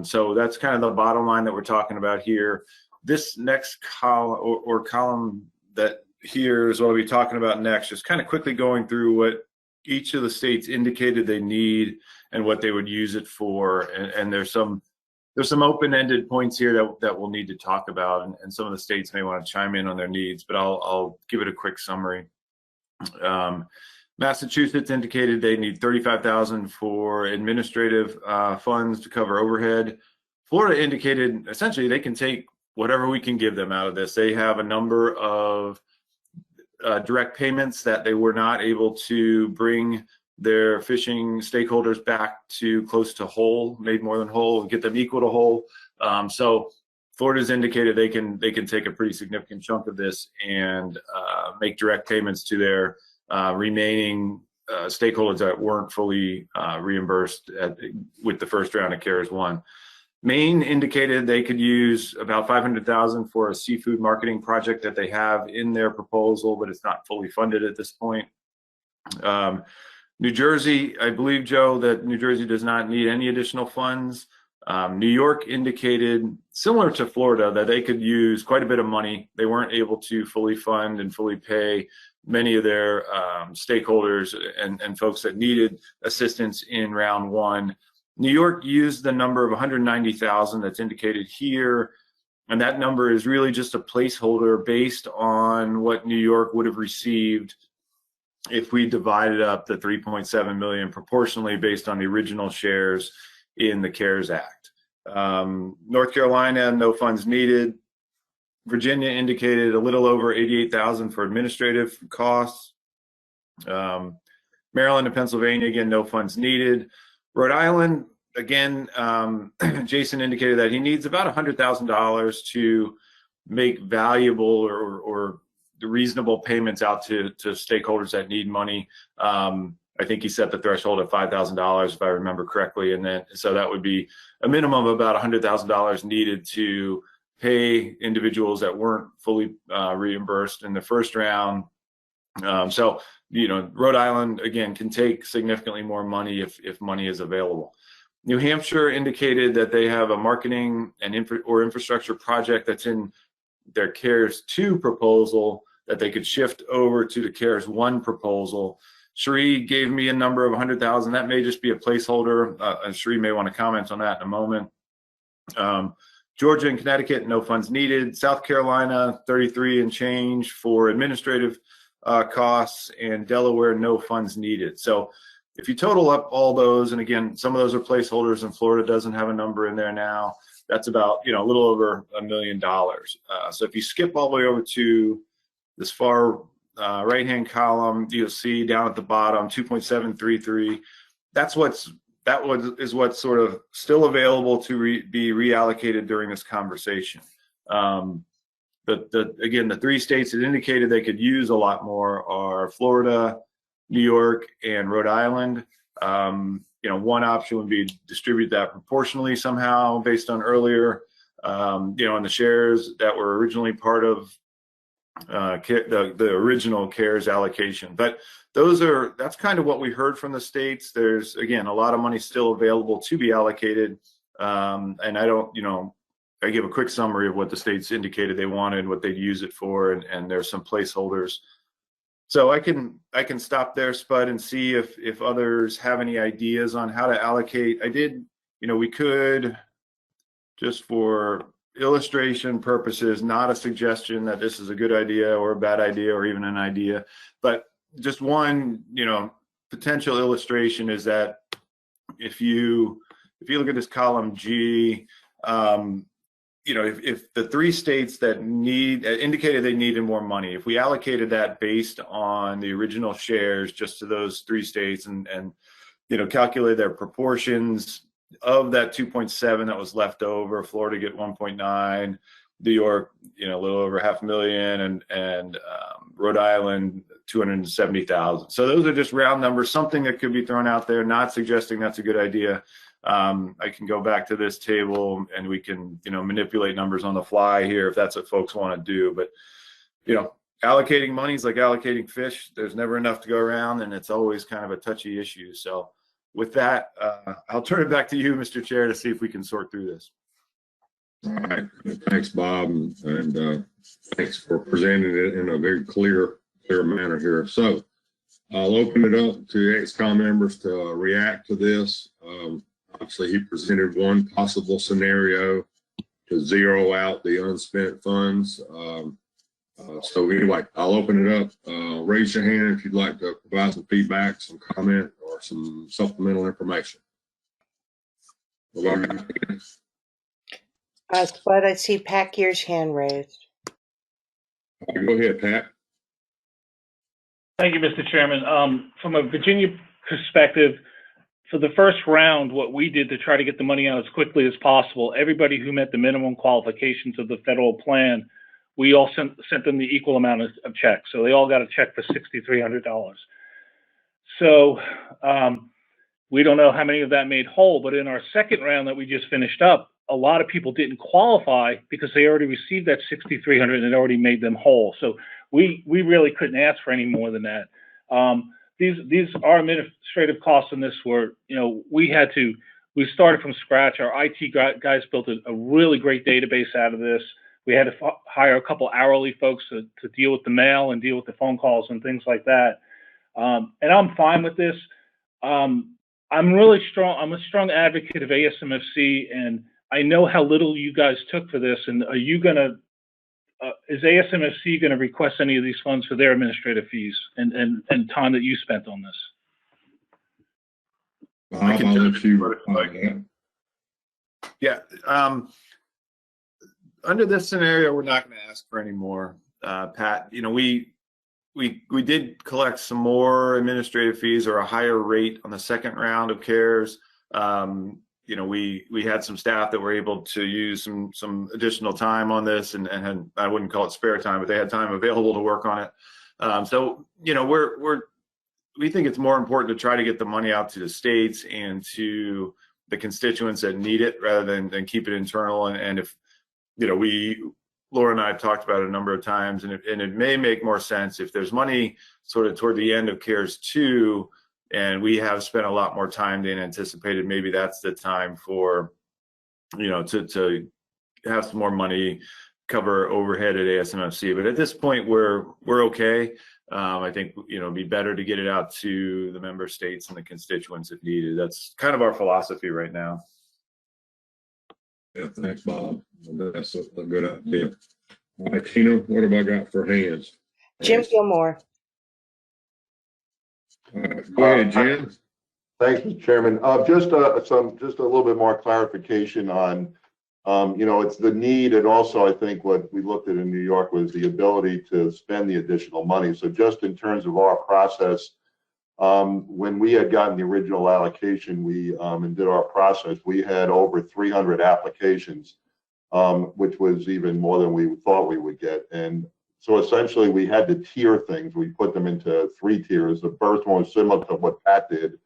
So that's kind of the bottom line that we're talking about here. This next column or column that here is what we'll be talking about next, just kind of quickly going through what each of the states indicated they need and what they would use it for. And there's some open-ended points here that we'll need to talk about, and some of the states may want to chime in on their needs, but I'll give it a quick summary. Massachusetts indicated they need $35,000 for administrative funds to cover overhead. Florida indicated essentially they can take whatever we can give them out of this. They have a number of direct payments that they were not able to bring their fishing stakeholders back to close to whole, made more than whole, get them equal to whole. So Florida's indicated they can take a pretty significant chunk of this and make direct payments to their remaining stakeholders that weren't fully reimbursed with the first round of CARES 1. Maine indicated they could use about $500,000 for a seafood marketing project that they have in their proposal, but it's not fully funded at this point. New Jersey, I believe, Joe, that New Jersey does not need any additional funds. New York indicated, similar to Florida, that they could use quite a bit of money. They weren't able to fully fund and fully pay many of their stakeholders and folks that needed assistance in round 1. New York used the number of 190,000 that's indicated here, and that number is really just a placeholder based on what New York would have received if we divided up the 3.7 million proportionally based on the original shares in the CARES Act. North Carolina, no funds needed. Virginia indicated a little over 88,000 for administrative costs. Maryland and Pennsylvania, again, no funds needed. Rhode Island, again, Jason indicated that he needs about $100,000 to make valuable or reasonable payments out to stakeholders that need money. I think he set the threshold at $5,000 if I remember correctly, and then so that would be a minimum of about $100,000 needed to pay individuals that weren't fully reimbursed in the first round. So Rhode Island again can take significantly more money if money is available. New Hampshire indicated that they have a marketing and infrastructure project that's in their CARES 2 proposal that they could shift over to the CARES 1 proposal. Sheree gave me a number of 100,000. That may just be a placeholder, and Sheree may want to comment on that in a moment. Georgia and Connecticut, no funds needed. South Carolina, 33 and change for administrative costs, and Delaware, no funds needed. So if you total up all those, and again, some of those are placeholders, and Florida doesn't have a number in there now, that's about, you know, a little over $1 million. So if you skip all the way over to this far right-hand column, you'll see down at the bottom, 2.733. Is what's sort of still available to be reallocated during this conversation. Again, the 3 states that indicated they could use a lot more are Florida, New York, and Rhode Island. You know, one option would be to distribute that proportionally somehow based on earlier, you know, on the shares that were originally part of the original CARES allocation. But that's kind of what we heard from the states. There's, again, a lot of money still available to be allocated. And I don't, you know, I give a quick summary of what the states indicated they wanted, what they'd use it for, and there's some placeholders. So I can stop there, Spud, and see if others have any ideas on how to allocate. You know, we could, just for illustration purposes, not a suggestion that this is a good idea or a bad idea or even an idea, but just one, you know, potential illustration is that if you look at this column G, you know, if the 3 states that indicated they needed more money, if we allocated that based on the original shares just to those 3 states and you know, calculate their proportions of that 2.7 that was left over, Florida get 1.9, New York, you know, a little over $500,000, and Rhode Island 270,000. So those are just round numbers, something that could be thrown out there, not suggesting that's a good idea. I can go back to this table and we can, you know, manipulate numbers on the fly here if that's what folks want to do. But, you know, allocating money is like allocating fish. There's never enough to go around, and it's always kind of a touchy issue. So with that, I'll turn it back to you, Mr. Chair, to see if we can sort through this. All right. Thanks, Bob, and thanks for presenting it in a very clear manner here. So I'll open it up to ex-com members to react to this. Obviously, he presented one possible scenario to zero out the unspent funds. So anyway, I'll open it up. Raise your hand if you'd like to provide some feedback, some comment, or some supplemental information. Spud, I see Pat Gear's hand raised. Go ahead, Pat. Thank you, Mr. Chairman. From a Virginia perspective, for the first round, what we did to try to get the money out as quickly as possible, everybody who met the minimum qualifications of the federal plan, we all sent them the equal amount of checks. So they all got a check for $6,300. So we don't know how many of that made whole, but in our second round that we just finished up, a lot of people didn't qualify because they already received that $6,300 and it already made them whole. So we really couldn't ask for any more than that. These our administrative costs in this were, you know, we started from scratch. Our IT guys built a really great database out of this. We had to hire a couple hourly folks to deal with the mail and deal with the phone calls and things like that. And I'm fine with this. I'm really strong. I'm a strong advocate of ASMFC, and I know how little you guys took for this. And are you gonna? Is ASMFC going to request any of these funds for their administrative fees and time that you spent on this? I can let you. Yeah. Under this scenario, we're not going to ask for any more, Pat. You know, we did collect some more administrative fees or a higher rate on the second round of CARES. You know, we had some staff that were able to use some additional time on this, and had, I wouldn't call it spare time, but they had time available to work on it. So, you know, we think it's more important to try to get the money out to the states and to the constituents that need it rather than keep it internal. And if, you know, Laura and I have talked about it a number of times, and it may make more sense if there's money sort of toward the end of CARES 2, and we have spent a lot more time than anticipated. Maybe that's the time for, you know, to have some more money cover overhead at ASMFC. But at this point, we're okay. I think, it'd be better to get it out to the member states and the constituents if needed. That's kind of our philosophy right now. Yeah, thanks, Bob. That's a good idea. All right, Tina, what have I got for hands? Jim Gilmore. All right, go ahead, Jim. Thanks, Mr. Chairman. Just a little bit more clarification on, it's the need, and also I think what we looked at in New York was the ability to spend the additional money. So just in terms of our process, when we had gotten the original allocation, we and did our process, we had over 300 applications, which was even more than we thought we would get. And so essentially we had to tier things. We put them into 3 tiers. The first one was similar to what Pat did,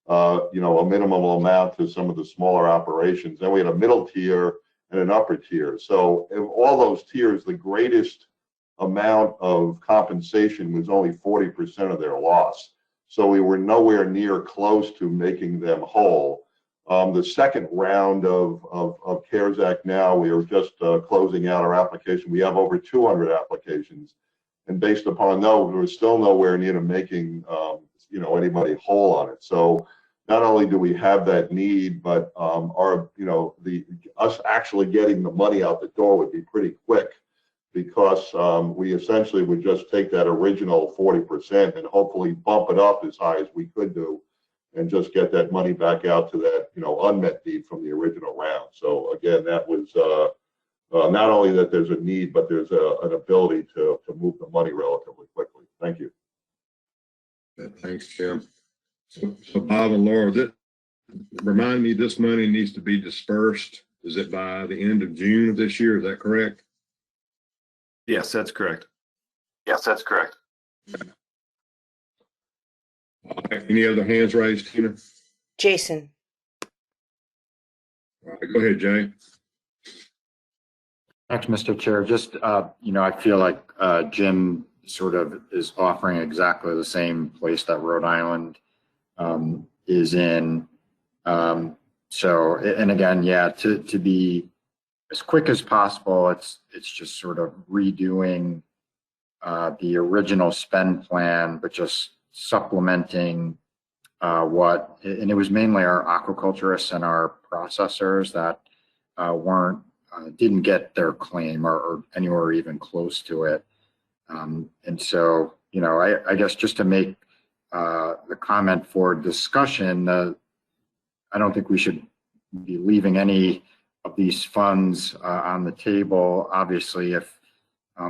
a minimum amount to some of the smaller operations. Then we had a middle tier and an upper tier. So in all those tiers, the greatest amount of compensation was only 40% of their loss. So we were nowhere near close to making them whole. The second round of CARES Act now, we are just closing out our application. We have over 200 applications. And based upon those, we're still nowhere near to making anybody whole on it. So not only do we have that need, but us actually getting the money out the door would be pretty quick, because we essentially would just take that original 40% and hopefully bump it up as high as we could do, and just get that money back out to that unmet need from the original round. So again, that was not only that there's a need, but there's an ability to move the money relatively quickly. Thank you. Thanks, Jim. So Bob and Laura, remind me, this money needs to be dispersed. Is it by the end of June of this year? Is that correct? Yes, that's correct. All right, any other hands raised, Tina? Jason. All right, go ahead, Jay. Thanks, Mr. Chair. Just, I feel like Jim sort of is offering exactly the same place that Rhode Island is in. So, and again, yeah, to be as quick as possible, it's just sort of redoing the original spend plan, but just supplementing and it was mainly our aquaculturists and our processors that didn't get their claim or anywhere even close to it. And so, I guess just to make the comment for discussion, I don't think we should be leaving any of these funds on the table. Obviously, if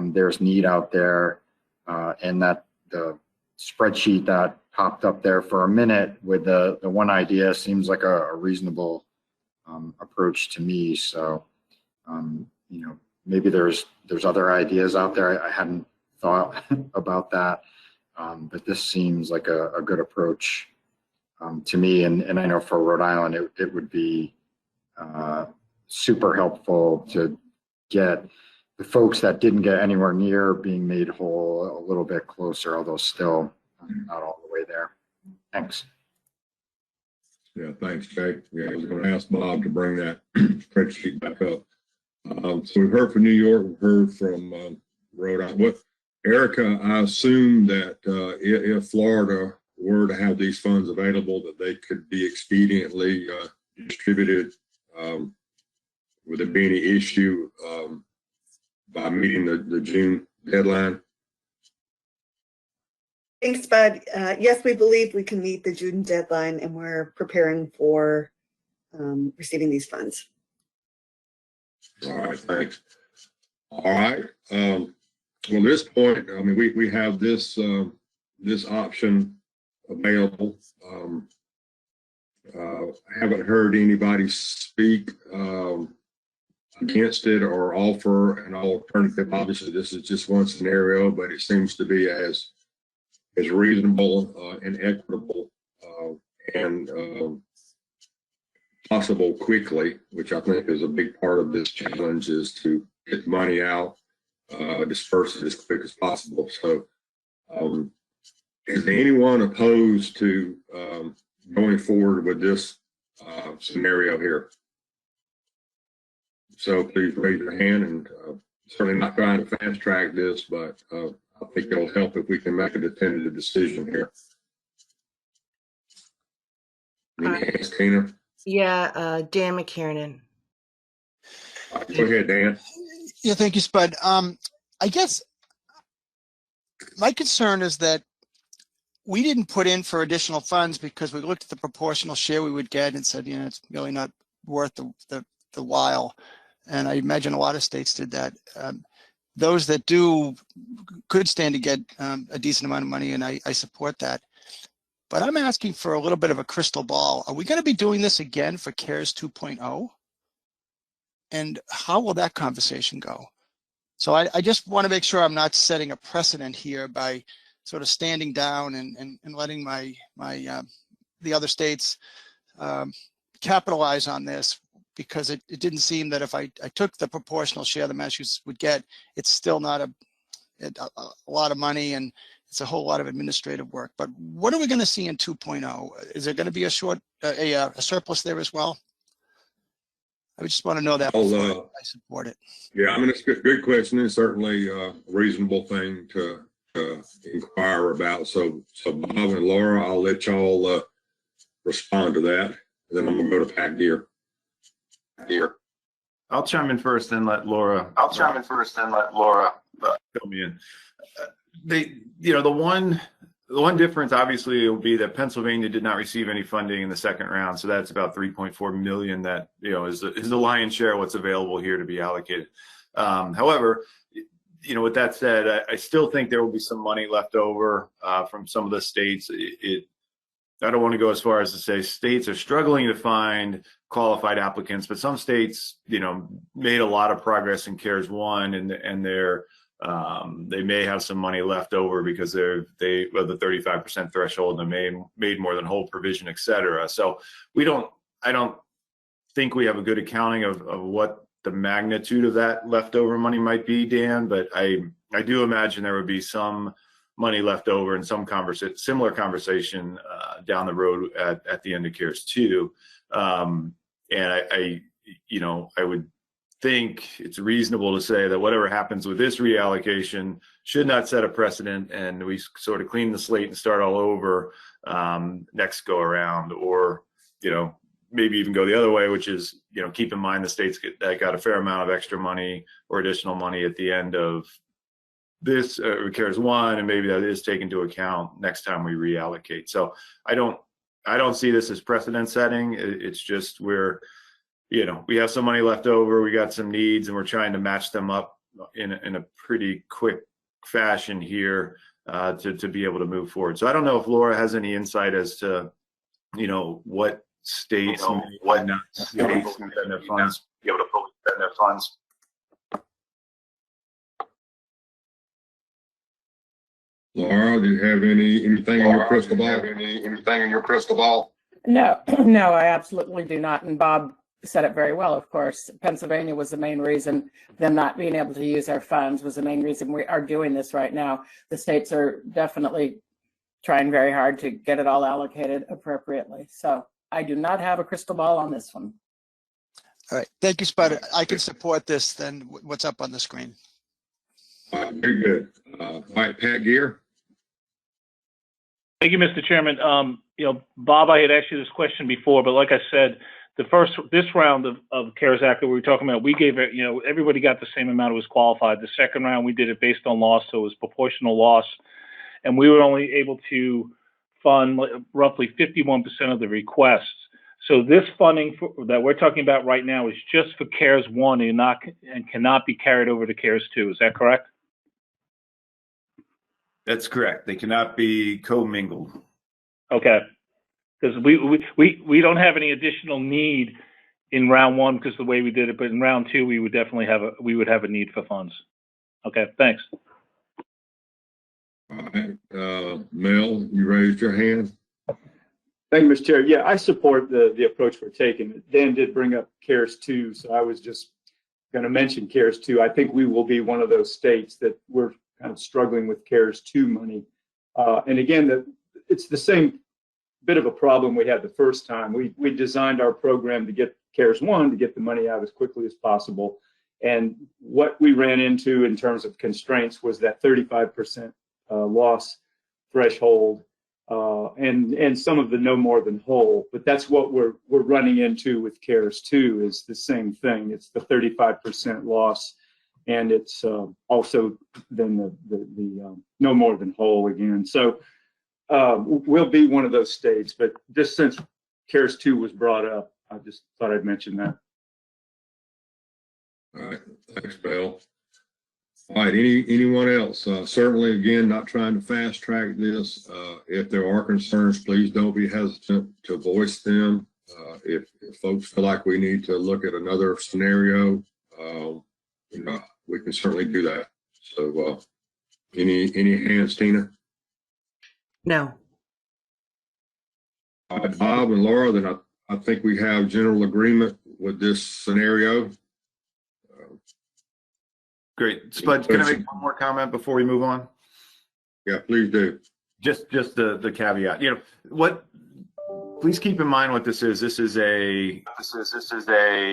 there's need out there, and that the spreadsheet that popped up there for a minute with the one idea seems like a reasonable approach to me. So, maybe there's other ideas out there. I hadn't thought about that, but this seems like a good approach to me. And I know for Rhode Island, it would be super helpful to get the folks that didn't get anywhere near being made whole a little bit closer, although still not all the way there. Thanks. Yeah, thanks, Jay. Yeah, I was going to ask Bob to bring that spreadsheet back up. So we've heard from New York, we've heard from Rhode Island. Erica, I assume that if Florida were to have these funds available, that they could be expediently distributed. Would there be any issue by meeting the June deadline? Thanks, Bud. Yes, we believe we can meet the June deadline, and we're preparing for receiving these funds. All right, thanks. All right. Well, at this point, I mean, we have this this option available. Haven't heard anybody speak against it or offer an alternative. Obviously, this is just one scenario, but it seems to be as reasonable and equitable and possible quickly, which I think is a big part of this challenge, is to get money out, disperse it as quick as possible. So is anyone opposed to going forward with this scenario here? So please raise your hand and certainly not trying to fast track this, but I think it'll help if we can make a definitive decision here. Any hands, Tina? Yeah, Dan McKiernan. Go ahead, Dan. Yeah, thank you, Spud. I guess my concern is that we didn't put in for additional funds because we looked at the proportional share we would get and said, you know, it's really not worth the while. And I imagine a lot of states did that. Those that do could stand to get a decent amount of money, and I support that. But I'm asking for a little bit of a crystal ball. Are we going to be doing this again for CARES 2.0? And how will that conversation go? So I just want to make sure I'm not setting a precedent here by sort of standing down and letting the other states capitalize on this, because it didn't seem that if I took the proportional share the Massachusetts would get, it's still not a lot of money, and it's a whole lot of administrative work. But what are we going to see in 2.0? Is there going to be a surplus there as well? I just want to know that before I support it. Yeah, I mean, it's a good question, and certainly a reasonable thing to inquire about. So Bob and Laura, I'll let y'all respond to that. And then I'm gonna go to Pat Gear. I'll chime in first and let Laura. Fill me in. The one difference obviously will be that Pennsylvania did not receive any funding in the second round, so that's about 3.4 million. That is the lion's share of what's available here to be allocated. However, with that said, I still think there will be some money left over from some of the states. I don't want to go as far as to say states are struggling to find qualified applicants, but some states, made a lot of progress in CARES 1, and they may have some money left over because they have the 35% threshold and they made more than whole provision, et cetera. So I don't think we have a good accounting of what the magnitude of that leftover money might be, Dan, but I do imagine there would be some money left over in some similar conversation down the road at the end of CARES 2. And I would think it's reasonable to say that whatever happens with this reallocation should not set a precedent, and we sort of clean the slate and start all over next go around, or maybe even go the other way, which is keep in mind the states that got a fair amount of extra money or additional money at the end of this CARES 1, and maybe that is taken into account next time we reallocate. So I don't see this as precedent setting. It's just we have some money left over, we got some needs, and we're trying to match them up in a pretty quick fashion here to be able to move forward. So I don't know if Laura has any insight as to what states may not be able to spend their funds. Laura, do you have anything in your crystal ball? No, no, I absolutely do not. And Bob said it very well, of course. Pennsylvania was the main reason, them not being able to use our funds was the main reason we are doing this right now. The states are definitely trying very hard to get it all allocated appropriately. So I do not have a crystal ball on this one. All right, thank you, Spud. I can support this then. What's up on the screen? Very good. All right, Pat Gear. Thank you, Mr. Chairman. Bob, I had asked you this question before, but like I said, this round of CARES Act that we were talking about, we gave it, everybody got the same amount who was qualified. The second round, we did it based on loss, so it was proportional loss. And we were only able to fund roughly 51% of the requests. So this funding that we're talking about right now is just for CARES 1 and cannot be carried over to CARES 2. Is that correct? That's correct. They cannot be commingled. Okay. Because we don't have any additional need in round 1 because the way we did it, but in round 2 we would definitely have a need for funds. Okay, thanks. All right, Mel, you raised your hand. Thank you, Mr. Chair. Yeah, I support the approach we're taking. Dan did bring up CARES 2, so I was just going to mention CARES 2. I think we will be one of those states that we're kind of struggling with CARES 2 money. And again, it's the same bit of a problem we had the first time. We designed our program to get CARES 1 to get the money out as quickly as possible. And what we ran into in terms of constraints was that 35% loss threshold, and some of the no more than whole. But that's what we're running into with CARES 2 is the same thing. It's the 35% loss, and it's also then the no more than whole again. So we'll be one of those states. But just since CARES 2 was brought up, I just thought I'd mention that. All right, thanks, Bill. All right, anyone else? Certainly, again, not trying to fast track this. If there are concerns, please don't be hesitant to voice them. If folks feel like we need to look at another scenario, we can certainly do that. So, any hands, Tina? No. All right, Bob and Laura, then I think we have general agreement with this scenario. Great. Spud, can I make one more comment before we move on? Yeah, please do. Just the caveat. Please keep in mind what this is. This is a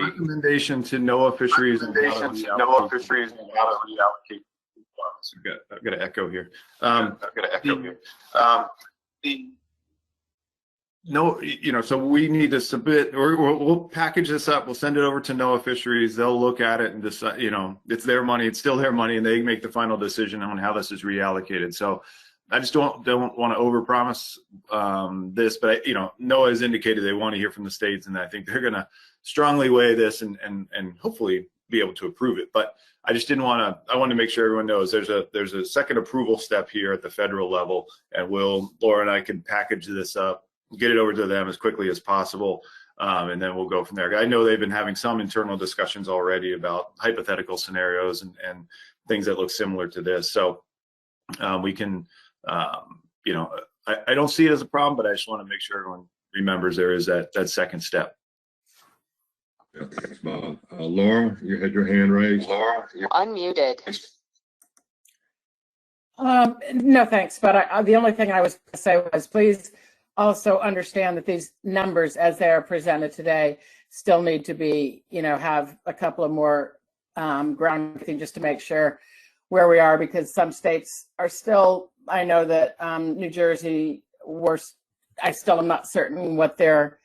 recommendation to NOAA fisheries and how to reallocate. I've got an echo here. So we need to submit, or we'll package this up. We'll send it over to NOAA Fisheries. They'll look at it and decide, it's their money. It's still their money, and they make the final decision on how this is reallocated. So I just don't want to overpromise this, but NOAA has indicated they want to hear from the states, and I think they're going to strongly weigh this and hopefully be able to approve it. But I just didn't want to. I want to make sure everyone knows there's a second approval step here at the federal level, and Laura and I can package this up, get it over to them as quickly as possible, and then we'll go from there. I know they've been having some internal discussions already about hypothetical scenarios and things that look similar to this. So we can, I don't see it as a problem, but I just want to make sure everyone remembers there is that second step. Yeah, thanks, Bob. Laura, you had your hand raised. Laura, you're unmuted. No, thanks. But the only thing I was going to say was please also understand that these numbers as they are presented today still need to be, have a couple of more grounding just to make sure where we are, because some states are still, I know that New Jersey, I still am not certain what their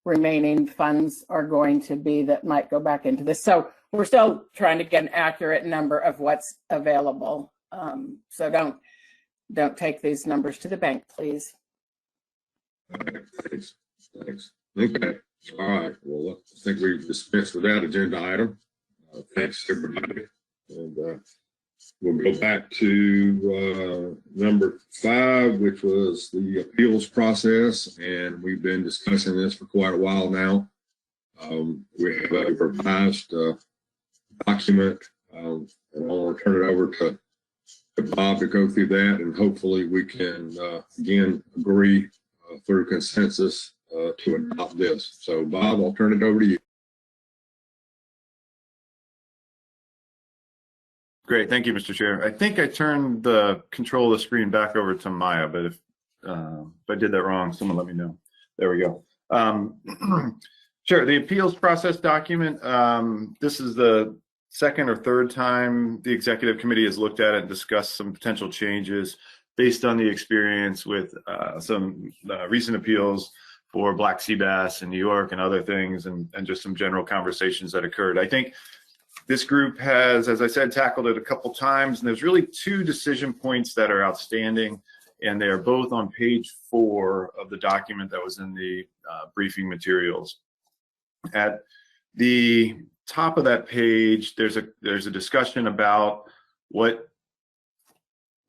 remaining funds are going to be that might go back into this. So we're still trying to get an accurate number of what's available. So don't take these numbers to the bank, please. All right, thanks. Okay. All right. Well, I think we've dispensed with that agenda item. Thanks, everybody. And we'll go back to number 5, which was the appeals process. And we've been discussing this for quite a while now. We have a revised document, and I'll turn it over to Bob to go through that. And hopefully we can, again, agree through consensus to adopt this. So, Bob, I'll turn it over to you. Great, thank you, Mr. Chair. I think I turned the control of the screen back over to Maya, but if I did that wrong, someone let me know. There we go. Sure, the appeals process document. This is the second or third time the executive committee has looked at it and discussed some potential changes based on the experience with some recent appeals for black sea bass in New York and other things, and just some general conversations that occurred. I think this group has, as I said, tackled it a couple times, and there's really 2 decision points that are outstanding, and they are both on page 4 of the document that was in the briefing materials. At the top of that page, there's a discussion about what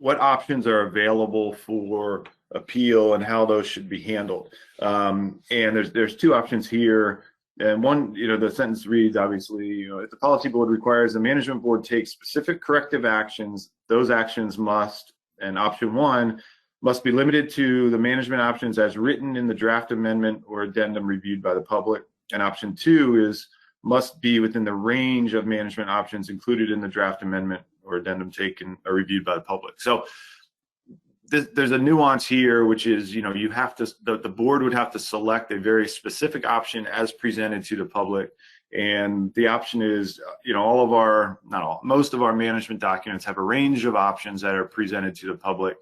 options are available for appeal and how those should be handled. And there's 2 options here. And one, the sentence reads, obviously, if the policy board requires the management board take specific corrective actions, those actions must, and option 1, must be limited to the management options as written in the draft amendment or addendum reviewed by the public. And option 2 must be within the range of management options included in the draft amendment or addendum taken or reviewed by the public. So there's a nuance here, which is, you have to, the board would have to select a very specific option as presented to the public, And the option is, all of our, not all, most of our management documents have a range of options that are presented to the public,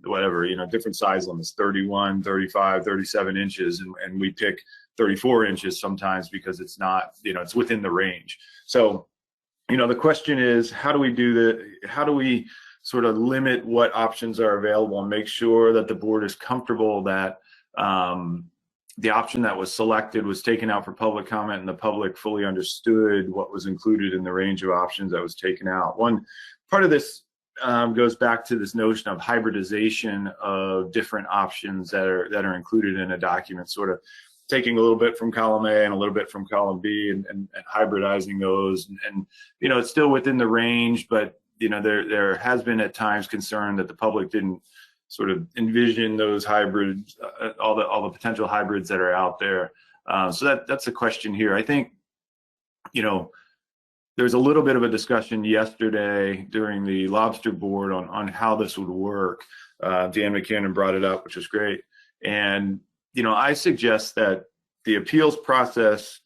whatever, different size limits, 31, 35, 37 inches, and we pick 34 inches sometimes because it's not, it's within the range. So, the question is, how do we sort of limit what options are available and make sure that the board is comfortable that the option that was selected was taken out for public comment and the public fully understood what was included in the range of options that was taken out. One part of this goes back to this notion of hybridization of different options that are included in a document, sort of taking a little bit from column A and a little bit from column B and hybridizing those. And it's still within the range, but there has been at times concern that the public didn't sort of envision those hybrids, all the potential hybrids that are out there. So that's a question here. I think, there's a little bit of a discussion yesterday during the lobster board on how this would work. Dan McCannon brought it up, which is great. And, I suggest that the appeals process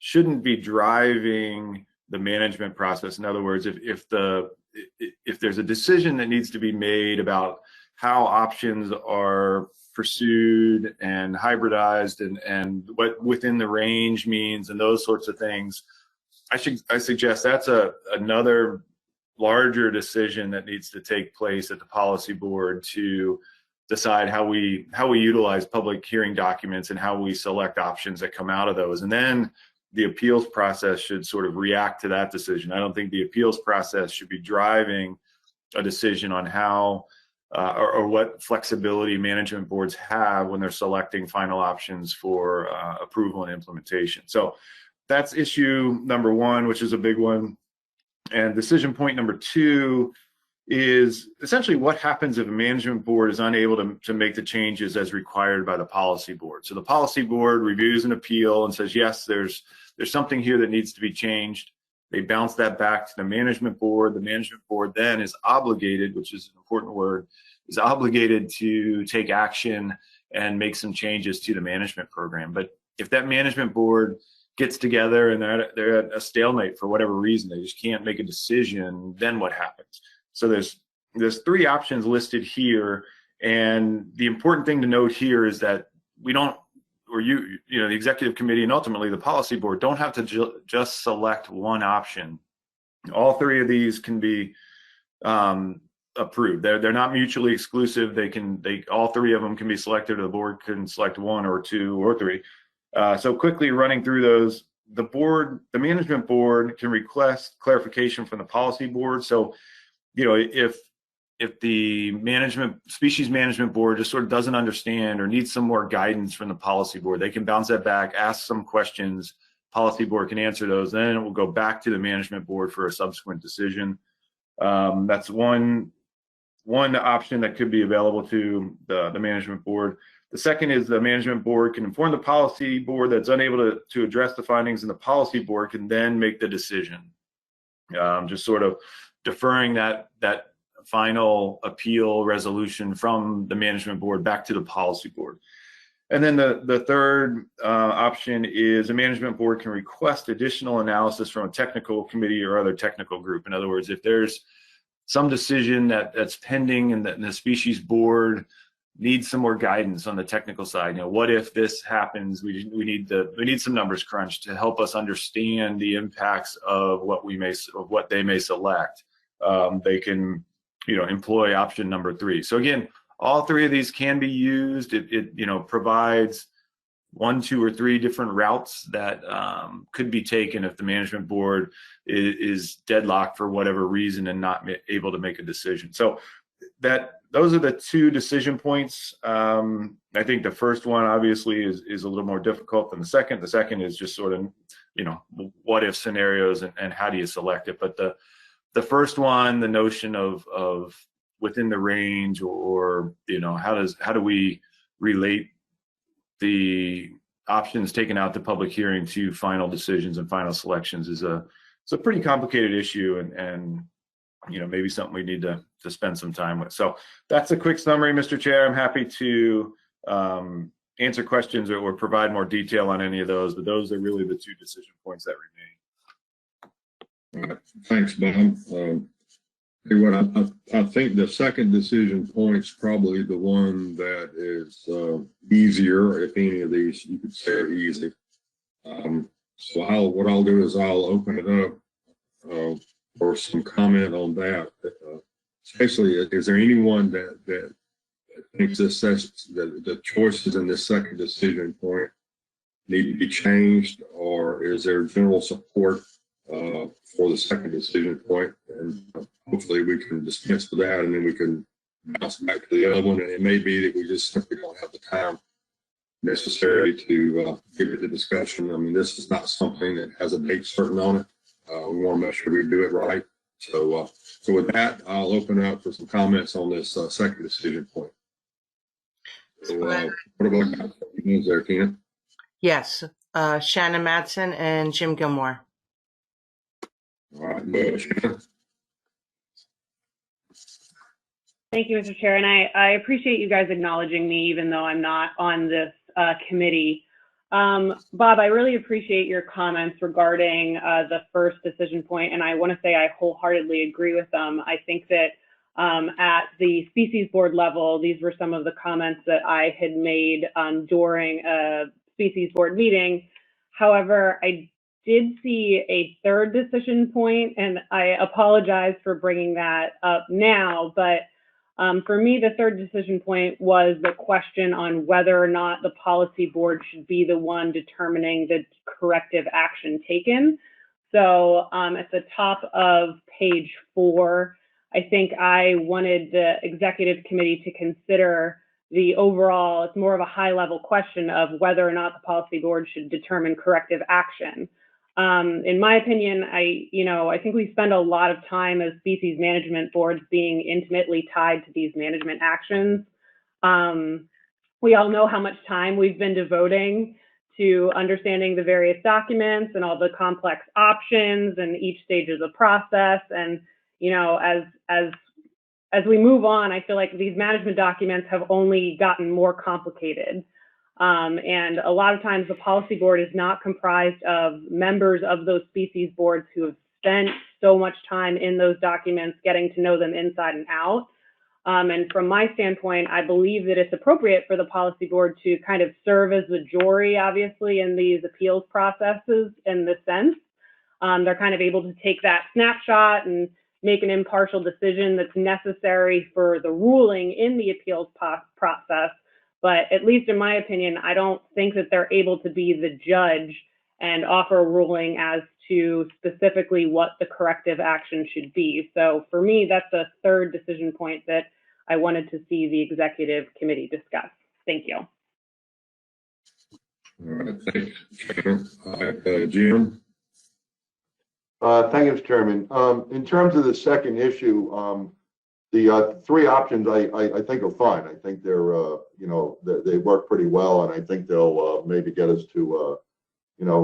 shouldn't be driving the management process. In other words, if there's a decision that needs to be made about how options are pursued and hybridized and what within the range means and those sorts of things, I suggest that's another larger decision that needs to take place at the policy board to decide how we utilize public hearing documents and how we select options that come out of those. And then the appeals process should sort of react to that decision. I don't think the appeals process should be driving a decision on how or what flexibility management boards have when they're selecting final options for approval and implementation. So that's issue number one, which is a big one. And decision point number two is essentially what happens if a management board is unable to make the changes as required by the policy board. So the policy board reviews an appeal and says, yes, there's something here that needs to be changed. They bounce that back to the management board. The management board then is obligated, which is an important word, is obligated to take action and make some changes to the management program. But if that management board gets together and they're at a stalemate for whatever reason, they just can't make a decision, then what happens? So there's three options listed here, and the important thing to note here is that we don't, or the executive committee and ultimately the policy board don't have to just select one option. All three of these can be approved. They're not mutually exclusive. All three of them can be selected, or the board can select one or two or three. So quickly running through those, the management board can request clarification from the policy board. So, if the species management board just sort of doesn't understand or needs some more guidance from the policy board, they can bounce that back, ask some questions, policy board can answer those, then it will go back to the management board for a subsequent decision. That's one option that could be available to the management board. The second is the management board can inform the policy board that's unable to address the findings, and the policy board can then make the decision. Just sort of deferring that final appeal resolution from the management board back to the policy board. And then the third option is a management board can request additional analysis from a technical committee or other technical group. In other words, if there's some decision that's pending and the species board needs some more guidance on the technical side, what if this happens? We need some numbers crunched to help us understand the impacts of what they may select. They can, employ option number three. So again, all three of these can be used. It provides 1, 2, or 3 different routes that could be taken if the management board is deadlocked for whatever reason and not able to make a decision. So those are the two decision points. I think the first one obviously is a little more difficult than the second. The second is just sort of, what if scenarios and how do you select it. But the first one, the notion of within the range, or how do we relate the options taken out to public hearing to final decisions and final selections is it's a pretty complicated issue, and maybe something we need to spend some time with. So that's a quick summary, Mr. Chair. I'm happy to answer questions or provide more detail on any of those, but those are really the two decision points that remain. All right. Thanks, Bob. Hey, what I think the second decision point's probably the one that is easier, if any of these you could say are easy. So what I'll do is I'll open it up for some comment on that. Especially, is there anyone that thinks that the choices in this second decision point need to be changed, or is there general support for the second decision point? And hopefully we can dispense with that, and then we can bounce back to the other one. And it may be that we just simply don't have the time necessary to give it the discussion. I mean, this is not something that has a date certain on it. We want to make sure we do it right. So with that, I'll open up for some comments on this second decision point. So, what about you there, Tina? Yes, Shannon Matson and Jim Gilmore. All right, Shannon. Thank you, Mr. Chair, and I appreciate you guys acknowledging me, even though I'm not on this committee. Bob, I really appreciate your comments regarding the first decision point, and I want to say I wholeheartedly agree with them. I think that at the species board level, these were some of the comments that I had made during a species board meeting. However, I did see a third decision point, and I apologize for bringing that up now, but for me, the third decision point was the question on whether or not the policy board should be the one determining the corrective action taken. So at the top of page 4, I think I wanted the executive committee to consider the overall, it's more of a high level question of whether or not the policy board should determine corrective action. In my opinion, I think we spend a lot of time as species management boards being intimately tied to these management actions. We all know how much time we've been devoting to understanding the various documents and all the complex options and each stage of the process. And, as we move on, I feel like these management documents have only gotten more complicated. And a lot of times the policy board is not comprised of members of those species boards who have spent so much time in those documents, getting to know them inside and out. And from my standpoint, I believe that it's appropriate for the policy board to kind of serve as the jury, obviously, in these appeals processes in this sense. They're kind of able to take that snapshot and make an impartial decision that's necessary for the ruling in the appeals process. But at least in my opinion, I don't think that they're able to be the judge and offer a ruling as to specifically what the corrective action should be. So for me, that's the third decision point that I wanted to see the executive committee discuss. Thank you. All right, thanks, Shannon. All right, Jim. Thank you, Mr. Chairman. In terms of the second issue, the 3 options I think are fine. I think they're they work pretty well, and I think they'll maybe get us to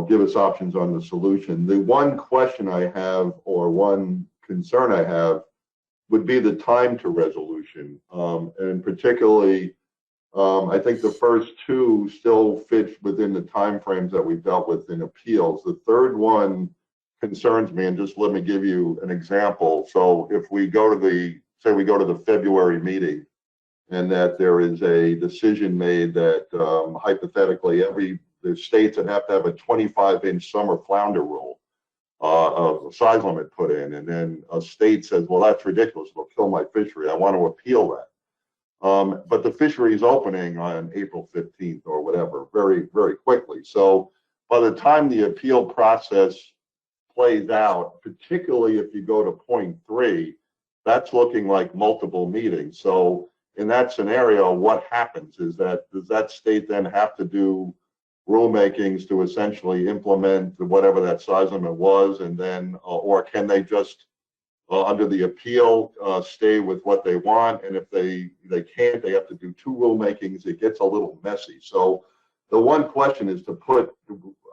give us options on the solution. The one question I have, or one concern I have, would be the time to resolution, and particularly I think the first 2 still fit within the timeframes that we've dealt with in appeals. The third one concerns me, and just let me give you an example. So if we go to say we go to the February meeting, and that there is a decision made that hypothetically the states that have to have a 25-inch summer flounder rule, a size limit put in, and then a state says, well, that's ridiculous, it'll kill my fishery, I want to appeal that. But the fishery is opening on April 15th or whatever, very, very quickly. So by the time the appeal process plays out, particularly if you go to point 3, that's looking like multiple meetings. So in that scenario, what happens is that, does that state then have to do rulemakings to essentially implement whatever that size limit was, and then, or can they just, under the appeal, stay with what they want? And if they can't, they have to do 2 rulemakings. It gets a little messy. So the one question is to put,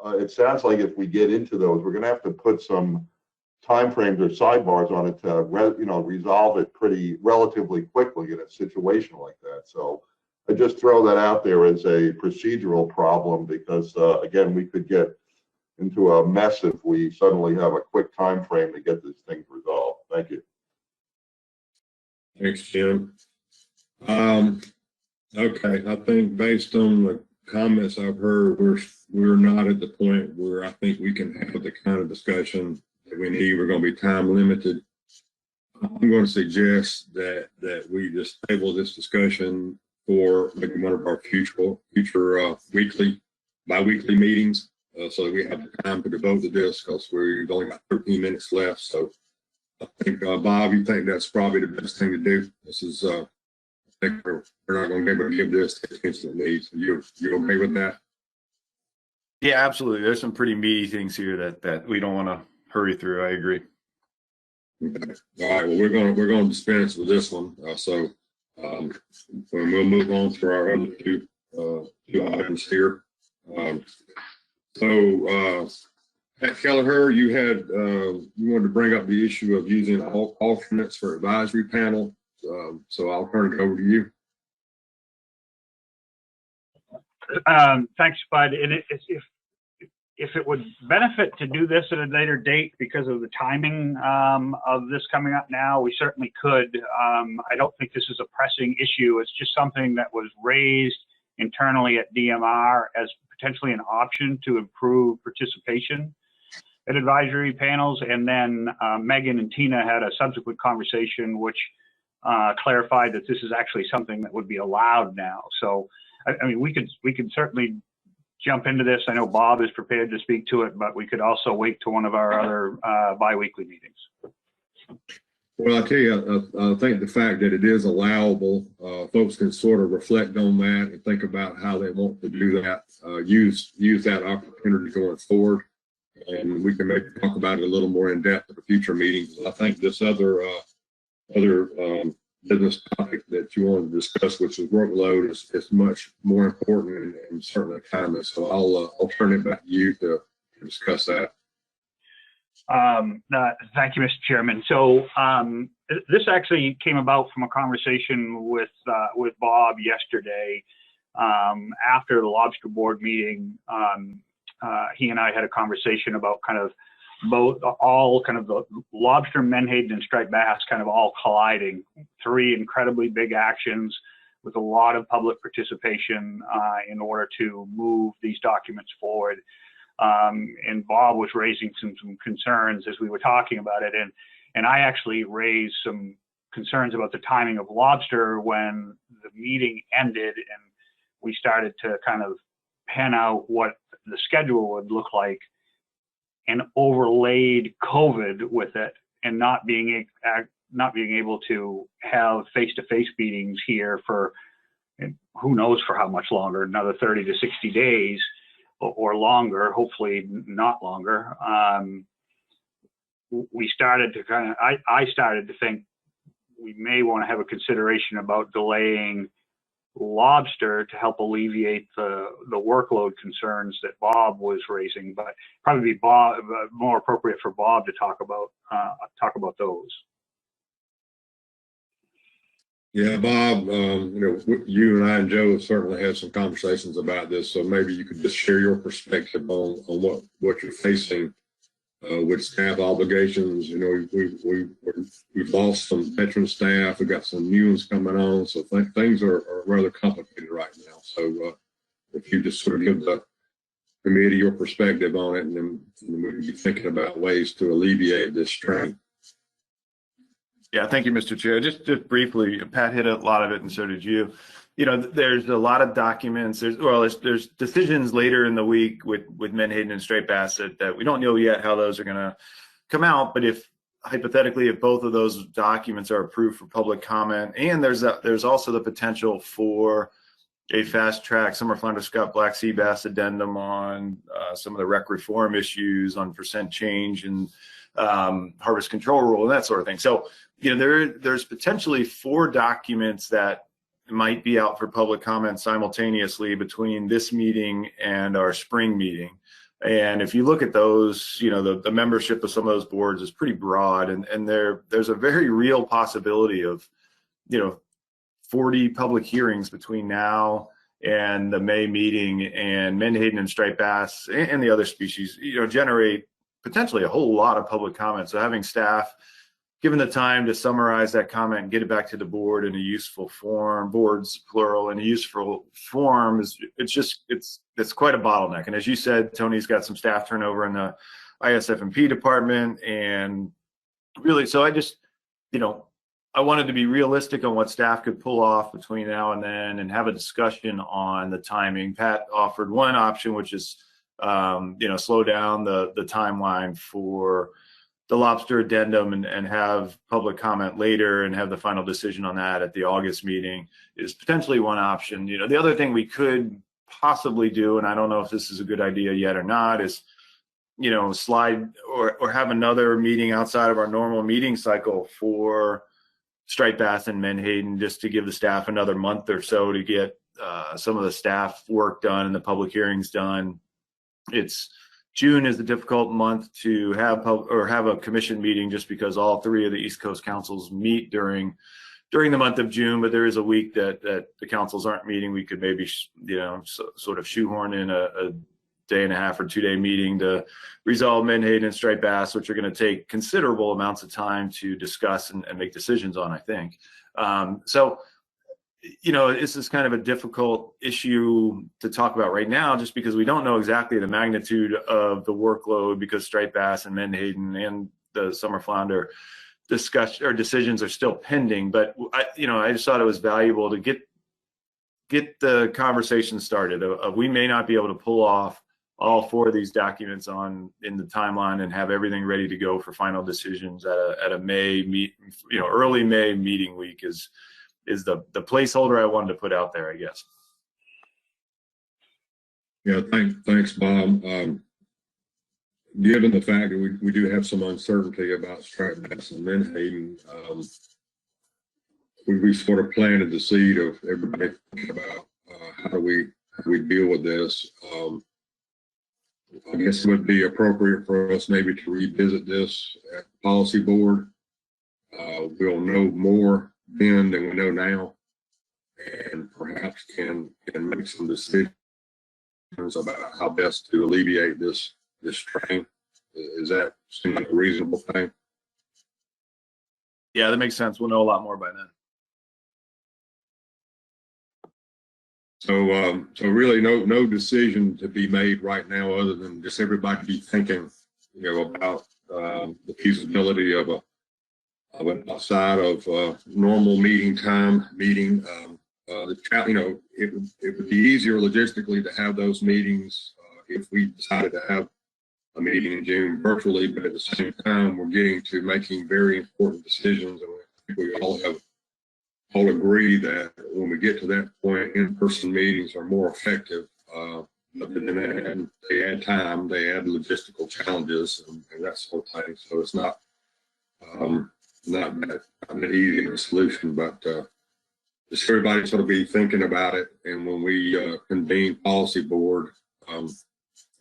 it sounds like if we get into those, we're going to have to put some timeframes or sidebars on it to resolve it relatively quickly in a situation like that. So I just throw that out there as a procedural problem, because again, we could get into a mess if we suddenly have a quick time frame to get these things resolved. Thank you. Thanks, Jim. Okay, I think based on the comments I've heard, we're not at the point where I think we can have the kind of discussion that we need. We're going to be time limited. I'm going to suggest that we just table this discussion for maybe one of our future weekly, bi-weekly meetings, so that we have the time to devote to this, because we've only got 13 minutes left. So I think, Bob, you think that's probably the best thing to do? This is, I think we're not going to be able to give this the attention it needs. You okay with that? Yeah, absolutely. There's some pretty meaty things here that we don't want to hurry through. I agree. Okay. All right. Well, we're going to dispense with this one. We'll move on to our other two items here. Pat Kelleher, you wanted to bring up the issue of using alternates for advisory panel. So I'll turn it over to you. Thanks, Bud. And if it would benefit to do this at a later date because of the timing of this coming up now, we certainly could. I don't think this is a pressing issue. It's just something that was raised internally at DMR as potentially an option to improve participation at advisory panels. And then Megan and Tina had a subsequent conversation which clarified that this is actually something that would be allowed now. So, I mean, we could certainly jump into this. I know Bob is prepared to speak to it, but we could also wait to one of our other bi-weekly meetings. Well, I tell you, I think the fact that it is allowable, folks can sort of reflect on that and think about how they want to do that, use that opportunity going forward. And we can maybe talk about it a little more in depth at a future meeting. I think this other business topic that you wanted to discuss, which is workload, is much more important and certainly timely. So I'll turn it back to you to discuss that. Thank you, Mr. Chairman. So this actually came about from a conversation with Bob yesterday after the lobster board meeting. He and I had a conversation about kind of all the lobster, menhaden, and striped bass kind of all colliding. Three incredibly big actions with a lot of public participation in order to move these documents forward. And Bob was raising some concerns as we were talking about it. And I actually raised some concerns about the timing of lobster when the meeting ended and we started to kind of pen out what the schedule would look like, and overlaid COVID with it, and not being able to have face-to-face meetings here for who knows for how much longer, another 30 to 60 days or longer, hopefully not longer. We started to I started to think we may want to have a consideration about delaying lobster to help alleviate the workload concerns that Bob was raising, but probably be more appropriate for Bob to talk about those. Yeah, Bob, you and I and Joe have certainly had some conversations about this, so maybe you could just share your perspective on what you're facing with staff obligations. We've lost some veteran staff. We've got some new ones coming on, so things are rather complicated right now. So if you just sort of give the committee your perspective on it, and then we'll be thinking about ways to alleviate this strain. Yeah, thank you, Mr. Chair. Just briefly, Pat hit a lot of it, and so did you. There's a lot of documents. There's decisions later in the week with menhaden and striped bass that we don't know yet how those are going to come out. But if hypothetically, if both of those documents are approved for public comment, and there's also the potential for a fast track summer flounder scup black sea bass addendum on some of the rec reform issues on percent change and harvest control rule and that sort of thing. So there's potentially 4 documents that might be out for public comment simultaneously between this meeting and our spring meeting. And if you look at those, the membership of some of those boards is pretty broad, and there's a very real possibility of 40 public hearings between now and the May meeting, and menhaden and striped bass and the other species, generate potentially a whole lot of public comment. So having staff given the time to summarize that comment and get it back to the board in a useful form, boards plural, in a useful form, it's quite a bottleneck. And as you said, Tony's got some staff turnover in the ISF&P department, and really, so I just, I wanted to be realistic on what staff could pull off between now and then and have a discussion on the timing. Pat offered one option, which is, slow down the timeline for the lobster addendum and have public comment later and have the final decision on that at the August meeting is potentially one option. The other thing we could possibly do, and I don't know if this is a good idea yet or not, is, slide or have another meeting outside of our normal meeting cycle for striped bass and menhaden, just to give the staff another month or so to get some of the staff work done and the public hearings done. June is a difficult month to have a commission meeting, just because all three of the East Coast councils meet during the month of June. But there is a week that the councils aren't meeting. We could maybe sort of shoehorn in a day and a half or 2 day meeting to resolve menhaden and striped bass, which are going to take considerable amounts of time to discuss and make decisions on, I think. This is kind of a difficult issue to talk about right now, just because we don't know exactly the magnitude of the workload, because striped bass and menhaden and the summer flounder decisions are still pending. But I just thought it was valuable to get the conversation started. We may not be able to pull off all 4 of these documents in the timeline and have everything ready to go for final decisions at a early May meeting week is the placeholder I wanted to put out there, I guess. Yeah, thanks, Bob. Given the fact that we do have some uncertainty about striped bass and menhaden, we sort of planted the seed of everybody thinking about how do we deal with this. I guess it would be appropriate for us maybe to revisit this at the policy board. We'll know more then than we know now, and perhaps can make some decisions about how best to alleviate this strain. Is that seem like a reasonable thing? Yeah, that makes sense. We'll know a lot more by then. So really no decision to be made right now, other than just everybody be thinking, about the feasibility of an outside of normal meeting time meeting. It would be easier logistically to have those meetings if we decided to have a meeting in June virtually, but at the same time, we're getting to making very important decisions, and I think we all agree that when we get to that point, in-person meetings are more effective. But then they add time, they add logistical challenges, and that sort of thing. So it's not that easy of a solution, but just everybody sort of be thinking about it. And when we convene policy board,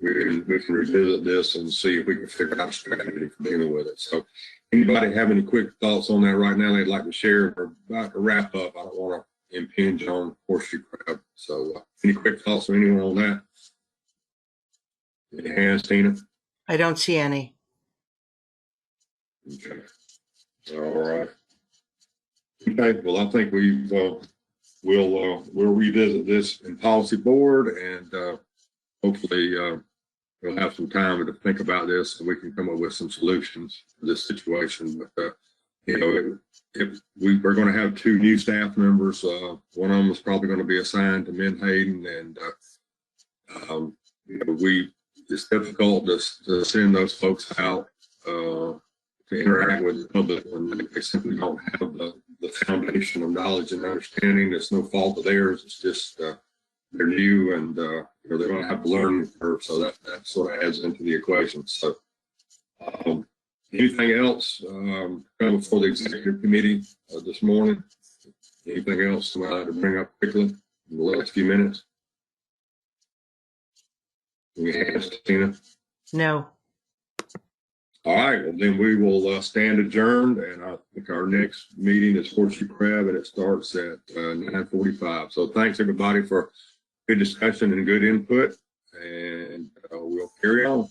we can revisit this and see if we can figure out a strategy for dealing with it. So anybody have any quick thoughts on that right now they'd like to share? We're about to wrap up. I don't want to impinge on horseshoe crab. So any quick thoughts from anyone on that? Any hands, Tina? I don't see any. Okay. All right. Okay. Well, I think we'll revisit this in policy board, and hopefully we'll have some time to think about this, and we can come up with some solutions for this situation. But if we're going to have 2 new staff members, one of them is probably going to be assigned to menhaden, and it's difficult to send those folks out to interact with the public when they simply don't have the foundation of knowledge and understanding. It's no fault of theirs. It's just they're new, and they're going to have to learn the curve. So that sort of adds into the equation. So anything else coming before the executive committee this morning? Anything else to bring up quickly in the last few minutes? Any hands, Tina? No. All right, well, then we will stand adjourned, and I think our next meeting is horseshoe crab, and it starts at 9:45. So thanks everybody for good discussion and good input, and we'll carry on.